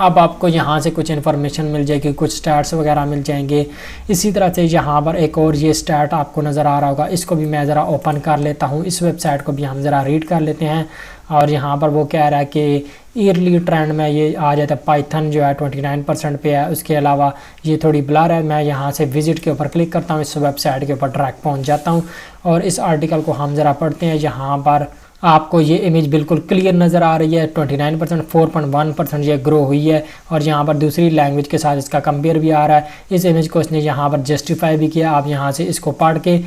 अब आपको यहाँ से कुछ इन्फॉर्मेशन मिल जाएगी, कुछ स्टैट्स वगैरह मिल जाएंगे। इसी तरह से यहाँ पर एक और ये स्टैट आपको नज़र आ रहा होगा, इसको भी मैं ज़रा ओपन कर लेता हूँ। इस वेबसाइट को भी हम ज़रा रीड कर लेते हैं। और यहाँ पर वो कह रहा है कि ईयरली ट्रेंड में ये आ जाता है। पाइथन जो है 29% पे है। उसके अलावा ये थोड़ी ब्लर है। मैं यहाँ से विज़िट के ऊपर क्लिक करता हूँ, इस वेबसाइट के ऊपर डायरेक्ट पहुँच जाता हूँ, और इस आर्टिकल को हम ज़रा पढ़ते हैं। यहाँ पर आपको ये इमेज बिल्कुल क्लियर नज़र आ रही है। 29%, 4.1% ये ग्रो हुई है, और यहाँ पर दूसरी लैंग्वेज के साथ इसका कंपेयर भी आ रहा है। इस इमेज को इसने यहाँ पर जस्टिफाई भी किया। आप यहाँ से इसको पढ़ के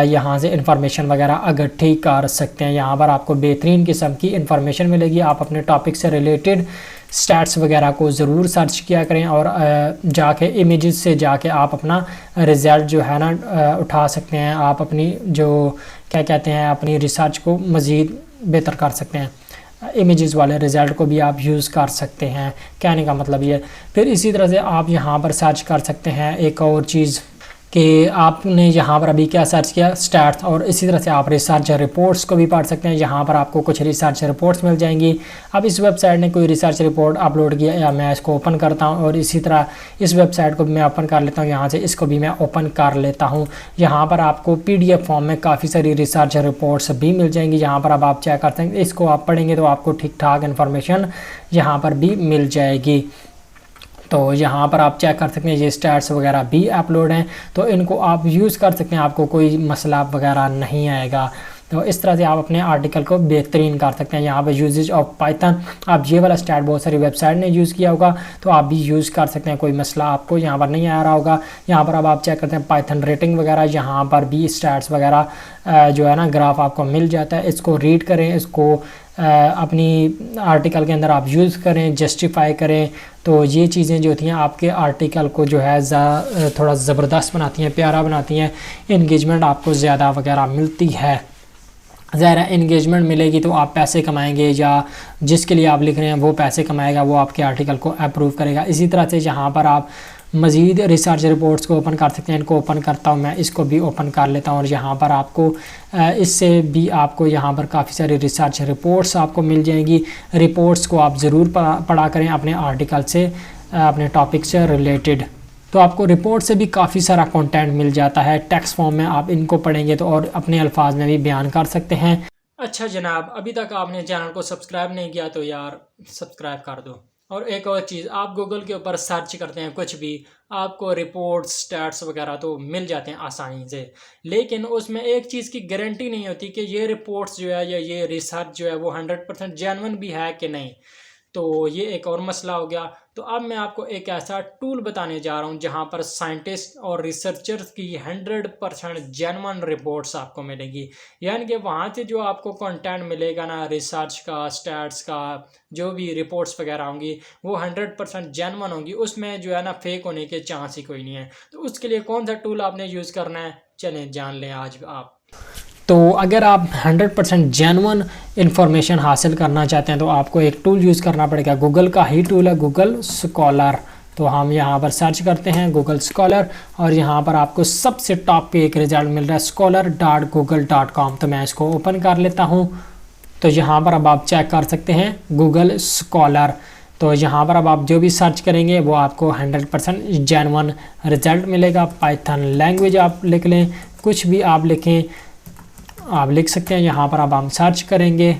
यहाँ से इंफॉर्मेशन वगैरह इकट्ठी कर सकते हैं। यहाँ पर आपको बेहतरीन किस्म की इंफॉर्मेशन मिलेगी। आप अपने टॉपिक से रिलेटेड स्टैट्स वगैरह को ज़रूर सर्च किया करें, और जाके इमेजेस से जाके आप अपना रिज़ल्ट जो है ना उठा सकते हैं। आप अपनी जो क्या कहते हैं अपनी रिसर्च को मज़ीद बेहतर कर सकते हैं। इमेजेस वाले रिज़ल्ट को भी आप यूज़ कर सकते हैं, कहने का मतलब ये। फिर इसी तरह से आप यहाँ पर सर्च कर सकते हैं एक और चीज़ कि आपने यहाँ पर अभी क्या सर्च किया, स्टैट्स। और इसी तरह से आप रिसर्च रिपोर्ट्स को भी पढ़ सकते हैं। यहाँ पर आपको कुछ रिसर्च रिपोर्ट्स मिल जाएंगी। अब इस वेबसाइट ने कोई रिसर्च रिपोर्ट अपलोड किया, या मैं इसको ओपन करता हूँ, और इसी तरह इस वेबसाइट को भी मैं ओपन कर लेता हूँ। यहाँ से इसको भी मैं ओपन कर लेता हूँ। यहाँ पर आपको PDF फॉर्म में काफ़ी सारी रिसर्च रिपोर्ट्स भी मिल जाएंगी। यहाँ पर अब आप चेक करते हैं, इसको आप पढ़ेंगे तो आपको ठीक ठाक इन्फॉर्मेशन यहाँ पर भी मिल जाएगी। तो यहाँ पर आप चेक कर सकते हैं ये स्टैट्स वगैरह भी अपलोड हैं, तो इनको आप यूज़ कर सकते हैं, आपको कोई मसला वगैरह नहीं आएगा। तो इस तरह से आप अपने आर्टिकल को बेहतरीन कर सकते हैं। यहाँ पर यूजेज ऑफ पाइथन, आप ये वाला स्टैट बहुत सारी वेबसाइट ने यूज़ किया होगा, तो आप भी यूज़ कर सकते हैं, कोई मसला आपको यहाँ पर नहीं आ रहा होगा। यहाँ पर अब आप चेक करते हैं पाइथन रेटिंग वगैरह, यहाँ पर भी स्टैट्स वगैरह जो है ना ग्राफ आपको मिल जाता है। इसको रीड करें, इसको अपनी आर्टिकल के अंदर आप यूज़ करें, जस्टिफाई करें। तो ये चीज़ें जो होती हैं आपके आर्टिकल को जो है थोड़ा ज़बरदस्त बनाती हैं, प्यारा बनाती हैं। इंगेजमेंट आपको ज़्यादा वगैरह मिलती है। ज़ाहिर है इंगेजमेंट मिलेगी तो आप पैसे कमाएंगे, या जिसके लिए आप लिख रहे हैं वो पैसे कमाएगा, वो आपके आर्टिकल को अप्रूव करेगा। इसी तरह से यहाँ पर आप मज़ीद रिसर्च रिपोर्ट्स को ओपन कर सकते हैं। इनको ओपन करता हूँ मैं, इसको भी ओपन कर लेता हूँ, और यहाँ पर आपको इससे भी आपको यहाँ पर काफ़ी सारी रिसर्च रिपोर्ट्स आपको मिल जाएंगी। रिपोर्ट्स को आप ज़रूर पढ़ा करें अपने आर्टिकल से, अपने टॉपिक से रिलेटेड। तो आपको रिपोर्ट से भी काफ़ी सारा कंटेंट मिल जाता है टेक्स्ट फॉर्म में। आप इनको पढ़ेंगे तो और अपने अल्फाज में भी बयान कर सकते हैं। अच्छा जनाब, अभी तक आपने चैनल को सब्सक्राइब नहीं किया तो यार सब्सक्राइब कर दो। और एक और चीज़, आप गूगल के ऊपर सर्च करते हैं कुछ भी, आपको रिपोर्ट्स, स्टैट्स वगैरह तो मिल जाते हैं आसानी से, लेकिन उसमें एक चीज़ की गारंटी नहीं होती कि ये रिपोर्ट्स जो है या ये रिसर्च जो है वो 100% जेन्युइन भी है कि नहीं। तो ये एक और मसला हो गया। तो अब मैं आपको एक ऐसा टूल बताने जा रहा हूँ जहाँ पर साइंटिस्ट और रिसर्चर्स की 100% जेन्युइन रिपोर्ट्स आपको मिलेगी। यानी कि वहाँ से जो आपको कंटेंट मिलेगा ना, रिसर्च का, स्टैट्स का, जो भी रिपोर्ट्स वगैरह होंगी वो 100% जेन्युइन होंगी, उसमें जो है ना फेक होने के चांस ही कोई नहीं है। तो उसके लिए कौन सा टूल आपने यूज़ करना है, चलें जान लें आज आप। तो अगर आप 100% जेन्युइन इन्फॉर्मेशन हासिल करना चाहते हैं तो आपको एक टूल यूज़ करना पड़ेगा। गूगल का ही टूल है गूगल स्कॉलर। तो हम यहाँ पर सर्च करते हैं गूगल स्कॉलर और यहाँ पर आपको सबसे टॉप पे एक रिजल्ट मिल रहा है scholar.google.com। तो मैं इसको ओपन कर लेता हूँ। तो यहाँ पर अब आप चेक कर सकते हैं गूगल स्कॉलर। तो यहाँ पर अब आप जो भी सर्च करेंगे वो आपको 100% जेन्युइन रिजल्ट मिलेगा। पाइथन लैंग्वेज आप लिख लें, कुछ भी आप लिखें आप लिख सकते हैं। यहाँ पर अब हम सर्च करेंगे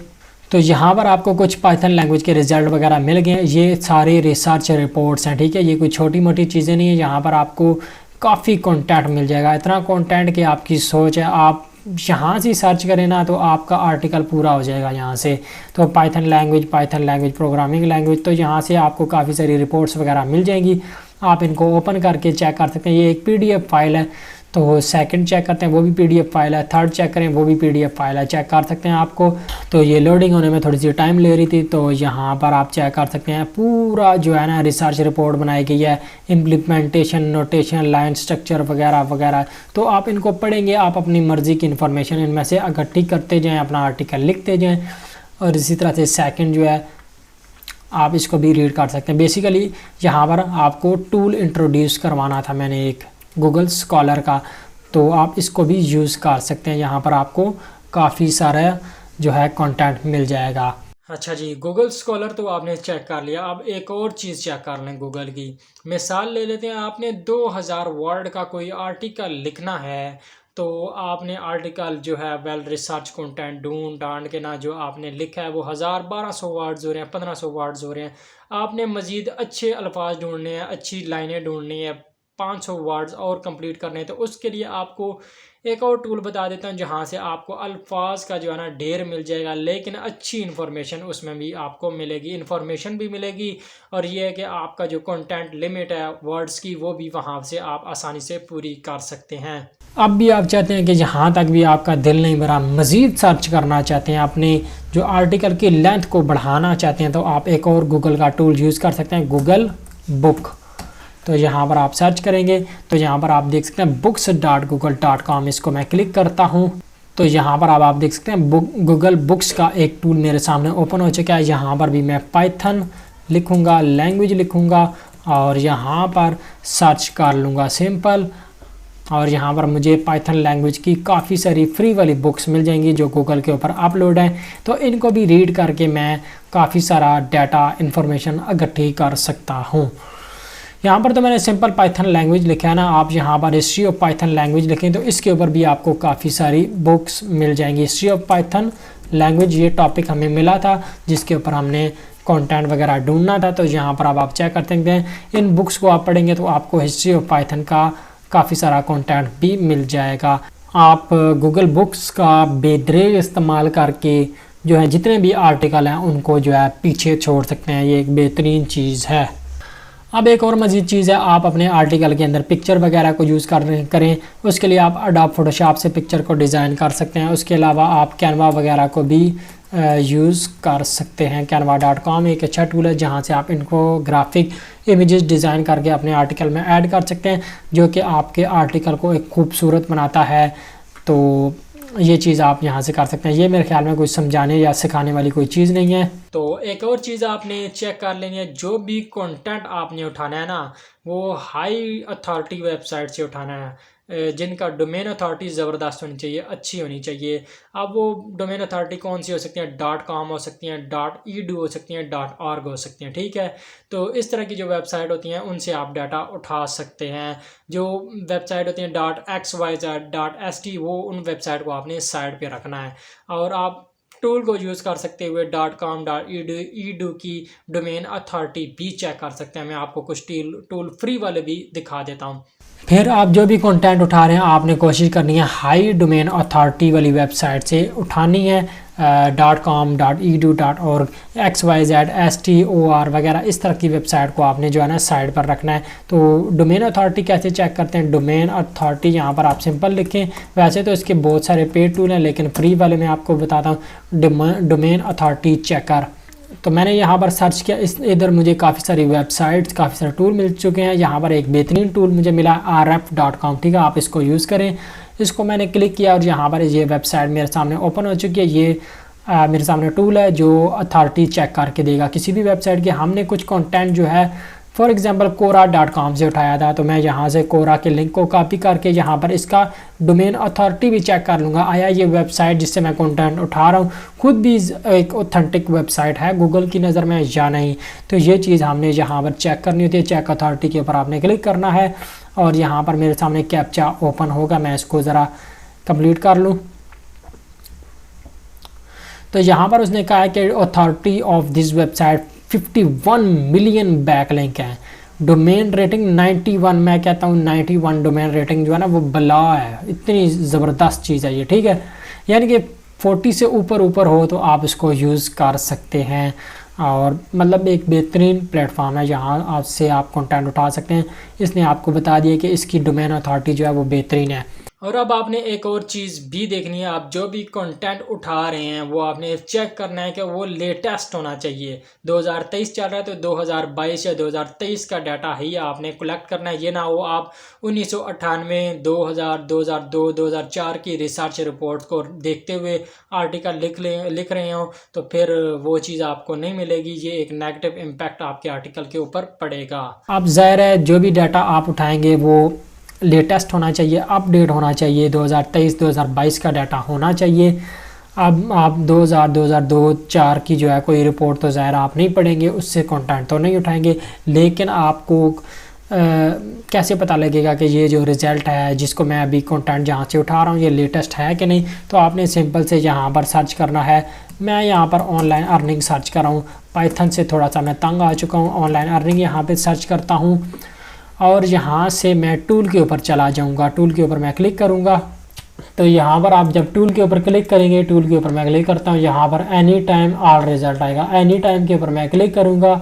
तो यहाँ पर आपको कुछ पाइथन लैंग्वेज के रिजल्ट वगैरह मिल गए। ये सारे रिसर्च रिपोर्ट्स हैं, ठीक है, ये कोई छोटी मोटी चीज़ें नहीं है। यहाँ पर आपको काफ़ी कंटेंट मिल जाएगा, इतना कंटेंट कि आपकी सोच है आप यहाँ से सर्च करें ना तो आपका आर्टिकल पूरा हो जाएगा यहाँ से। तो पाइथन लैंग्वेज प्रोग्रामिंग लैंग्वेज, तो यहाँ से आपको काफ़ी सारी रिपोर्ट्स वगैरह मिल जाएंगी। आप इनको ओपन करके चेक कर सकते हैं। ये एक PDF फाइल है। तो सेकंड चेक करते हैं वो भी PDF फाइल है, थर्ड चेक करें वो भी PDF फाइल है, चेक कर सकते हैं आपको। तो ये लोडिंग होने में थोड़ी सी टाइम ले रही थी। तो यहाँ पर आप चेक कर सकते हैं पूरा जो है ना रिसर्च रिपोर्ट बनाई गई है, इम्प्लीमेंटेशन, नोटेशन, लाइन स्ट्रक्चर वगैरह वगैरह। तो आप इनको पढ़ेंगे, आप अपनी मर्ज़ी की इन्फॉर्मेशन इनमें से इकट्ठी करते जाएँ, अपना आर्टिकल लिखते जाएँ। और इसी तरह से सेकेंड जो है आप इसको भी रीड कर सकते हैं। बेसिकली यहाँ पर आपको टूल इंट्रोड्यूस करवाना था मैंने एक गूगल स्कॉलर का, तो आप इसको भी यूज़ कर सकते हैं। यहाँ पर आपको काफ़ी सारा जो है कंटेंट मिल जाएगा। अच्छा जी, गूगल स्कॉलर तो आपने चेक कर लिया। अब एक और चीज़ चेक कर लें गूगल की। मिसाल ले लेते हैं, आपने 2000 वर्ड का कोई आर्टिकल लिखना है। तो आपने आर्टिकल जो है वेल रिसर्च कंटेंट ढूंढ डांड के ना जो आपने लिखा है वो 1000-1200 वर्ड्स हो रहे हैं, 1500 वर्ड्स हो रहे हैं। आपने मज़ीद अच्छे अल्फाज ढूंढने हैं, अच्छी लाइनें ढूंढनी है, 500 वर्ड्स और कंप्लीट करने हैं। तो उसके लिए आपको एक और टूल बता देता हूँ जहाँ से आपको अल्फाज का जो है ना ढेर मिल जाएगा, लेकिन अच्छी इन्फॉर्मेशन उसमें भी आपको मिलेगी, इन्फॉर्मेशन भी मिलेगी। और ये है कि आपका जो कंटेंट लिमिट है वर्ड्स की वो भी वहाँ से आप आसानी से पूरी कर सकते हैं। अब भी आप चाहते हैं कि जहाँ तक भी आपका दिल नहीं भरा, मज़ीद सर्च करना चाहते हैं, अपने जो आर्टिकल की लेंथ को बढ़ाना चाहते हैं, तो आप एक और गूगल का टूल यूज़ कर सकते हैं, गूगल बुक। तो यहाँ पर आप सर्च करेंगे तो यहाँ पर आप देख सकते हैं books.google.com। इसको मैं क्लिक करता हूँ तो यहाँ पर अब आप देख सकते हैं गूगल बुक्स का एक टूल मेरे सामने ओपन हो चुका है। यहाँ पर भी मैं पाइथन लिखूँगा, लैंग्वेज लिखूँगा और यहाँ पर सर्च कर लूँगा सिंपल। और यहाँ पर मुझे पाइथन लैंग्वेज की काफ़ी सारी फ्री वाली बुक्स मिल जाएंगी जो गूगल के ऊपर अपलोड हैं। तो इनको भी रीड करके मैं काफ़ी सारा डाटा इन्फॉर्मेशन इकट्ठी कर सकता हूँ। यहाँ पर तो मैंने सिंपल पाइथन लैंग्वेज लिखा है ना, आप यहाँ पर हिस्ट्री ऑफ पाइथन लैंग्वेज लिखें तो इसके ऊपर भी आपको काफ़ी सारी बुक्स मिल जाएंगी। हिस्ट्री ऑफ पाइथन लैंग्वेज ये टॉपिक हमें मिला था जिसके ऊपर हमने कंटेंट वगैरह ढूंढना था। तो यहाँ पर अब आप चेक कर सकते हैं, इन बुक्स को आप पढ़ेंगे तो आपको हिस्ट्री ऑफ पाइथन का काफ़ी सारा कंटेंट भी मिल जाएगा। आप गूगल बुक्स का बेदरेग इस्तेमाल करके जो है जितने भी आर्टिकल हैं उनको जो है पीछे छोड़ सकते हैं। ये एक बेहतरीन चीज़ है। अब एक और मज़ीद चीज़ है, आप अपने आर्टिकल के अंदर पिक्चर वगैरह को यूज़ करें, उसके लिए आप अडोब फोटोशॉप से पिक्चर को डिज़ाइन कर सकते हैं। उसके अलावा आप कैनवा वगैरह को भी यूज़ कर सकते हैं। canva.com एक अच्छा टूल है जहां से आप इनको ग्राफिक इमेजेस डिज़ाइन करके अपने आर्टिकल में ऐड कर सकते हैं जो कि आपके आर्टिकल को एक खूबसूरत बनाता है। तो ये चीज़ आप यहाँ से कर सकते हैं। ये मेरे ख्याल में कोई समझाने या सिखाने वाली कोई चीज़ नहीं है। तो एक और चीज़ आपने चेक कर लेनी है, जो भी कंटेंट आपने उठाना है ना वो हाई अथॉरिटी वेबसाइट से उठाना है जिनका डोमेन अथॉरिटी ज़बरदस्त होनी चाहिए, अच्छी होनी चाहिए। अब वो डोमेन अथॉरिटी कौन सी हो सकती हैं, .com हो सकती हैं, .edu हो सकती हैं, .org हो सकती हैं, ठीक है। तो इस तरह की जो वेबसाइट होती हैं उनसे आप डाटा उठा सकते हैं। जो वेबसाइट होती हैं .xyz .st वो उन वेबसाइट को आपने साइड पे रखना है और आप टूल को यूज़ कर सकते हुए .com .edu की डोमेन अथॉरिटी भी चेक कर सकते हैं। मैं आपको कुछ टूल फ्री वाले भी दिखा देता हूँ। फिर आप जो भी कंटेंट उठा रहे हैं आपने कोशिश करनी है हाई डोमेन अथॉरिटी वाली वेबसाइट से उठानी है। .com.edu.org XYZ STOR वगैरह इस तरह की वेबसाइट को आपने जो है ना साइड पर रखना है। तो डोमेन अथॉरिटी कैसे चेक करते हैं, डोमेन अथॉरिटी यहाँ पर आप सिंपल लिखें। वैसे तो इसके बहुत सारे पेड टूल हैं, लेकिन फ्री वाले मैं आपको बताता हूँ डोमेन अथॉरिटी चेकर। तो मैंने यहाँ पर सर्च किया, इधर मुझे काफ़ी सारी वेबसाइट्स, काफ़ी सारे टूल मिल चुके हैं। यहाँ पर एक बेहतरीन टूल मुझे मिला rf.com, ठीक है, आप इसको यूज़ करें। इसको मैंने क्लिक किया और यहाँ पर ये वेबसाइट मेरे सामने ओपन हो चुकी है। ये मेरे सामने टूल है जो अथॉरिटी चेक करके देगा किसी भी वेबसाइट के। हमने कुछ कंटेंट जो है फॉर एग्जांपल quora.com से उठाया था, तो मैं यहाँ से quora के लिंक को कॉपी करके यहाँ पर इसका डोमेन अथॉरिटी भी चेक कर लूँगा, आया ये वेबसाइट जिससे मैं कंटेंट उठा रहा हूँ खुद भी एक ऑथेंटिक वेबसाइट है गूगल की नज़र में या नहीं। तो ये चीज़ हमने यहाँ पर चेक करनी होती है। चेक अथॉरिटी के ऊपर आपने क्लिक करना है और यहाँ पर मेरे सामने कैप्चा ओपन होगा, मैं इसको ज़रा कंप्लीट कर लूँ। तो यहाँ पर उसने कहा है कि authority of this website 51 million backlink हैं, डोमेन रेटिंग 91। मैं कहता हूँ 91 डोमेन रेटिंग जो है ना वो बला है, इतनी ज़बरदस्त चीज़ है ये, ठीक है। यानी कि 40 से ऊपर हो तो आप इसको यूज़ कर सकते हैं और मतलब एक बेहतरीन प्लेटफॉर्म है, यहाँ आपसे आप कंटेंट उठा सकते हैं। इसने आपको बता दिया कि इसकी डोमेन अथॉरिटी जो है वो बेहतरीन है। और अब आपने एक और चीज़ भी देखनी है, आप जो भी कंटेंट उठा रहे हैं वो आपने चेक करना है कि वो लेटेस्ट होना चाहिए। 2023 चल रहा है तो 2022 या 2023 का डाटा ही आपने कलेक्ट करना है। ये ना हो आप 1998, 2000, 2002, 2004 की रिसर्च रिपोर्ट को देखते हुए आर्टिकल लिख रहे हो तो फिर वो चीज़ आपको नहीं मिलेगी। ये एक नेगेटिव इम्पैक्ट आपके आर्टिकल के ऊपर पड़ेगा। अब ज़ाहिर है जो भी डाटा आप उठाएंगे वो लेटेस्ट होना चाहिए, अपडेट होना चाहिए, 2023-2022 का डाटा होना चाहिए। अब आप 2000, 2002, 4 की जो है कोई रिपोर्ट तो ज़ाहिर आप नहीं पढ़ेंगे, उससे कंटेंट तो नहीं उठाएंगे। लेकिन आपको कैसे पता लगेगा कि ये जो रिज़ल्ट है जिसको मैं अभी कंटेंट जहाँ से उठा रहा हूँ ये लेटेस्ट है कि नहीं। तो आपने सिंपल से यहाँ पर सर्च करना है। मैं यहाँ पर ऑनलाइन अर्निंग सर्च कर रहा हूँ, पाइथन से थोड़ा सा मैं तंग आ चुका हूँ। ऑनलाइन अर्निंग यहाँ पर सर्च करता हूँ और यहाँ से मैं टूल के ऊपर चला जाऊँगा। टूल के ऊपर मैं क्लिक करूँगा तो यहाँ पर आप जब टूल के ऊपर क्लिक करेंगे, टूल के ऊपर मैं क्लिक करता हूँ, यहाँ पर एनी टाइम ऑल रिजल्ट आएगा। एनी टाइम के ऊपर मैं क्लिक करूँगा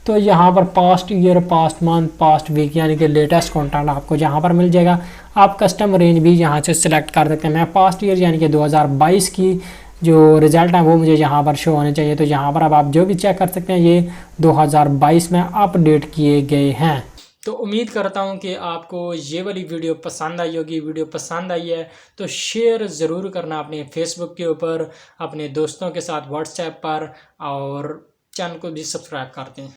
तो यहाँ पर past year, past month, past week यानी कि लेटेस्ट कंटेंट आपको यहाँ पर मिल जाएगा। आप कस्टम रेंज भी यहाँ से सिलेक्ट कर सकते हैं। मैं पास्ट ईयर यानी कि 2022 की जो रिज़ल्ट है वो मुझे यहाँ पर शो होने चाहिए। तो यहाँ पर अब आप जो भी चेक कर सकते हैं ये 2022 में अपडेट किए गए हैं। तो उम्मीद करता हूँ कि आपको ये वाली वीडियो पसंद आई होगी। वीडियो पसंद आई है तो शेयर ज़रूर करना अपने फेसबुक के ऊपर, अपने दोस्तों के साथ व्हाट्सएप पर, और चैनल को भी सब्सक्राइब कर दें।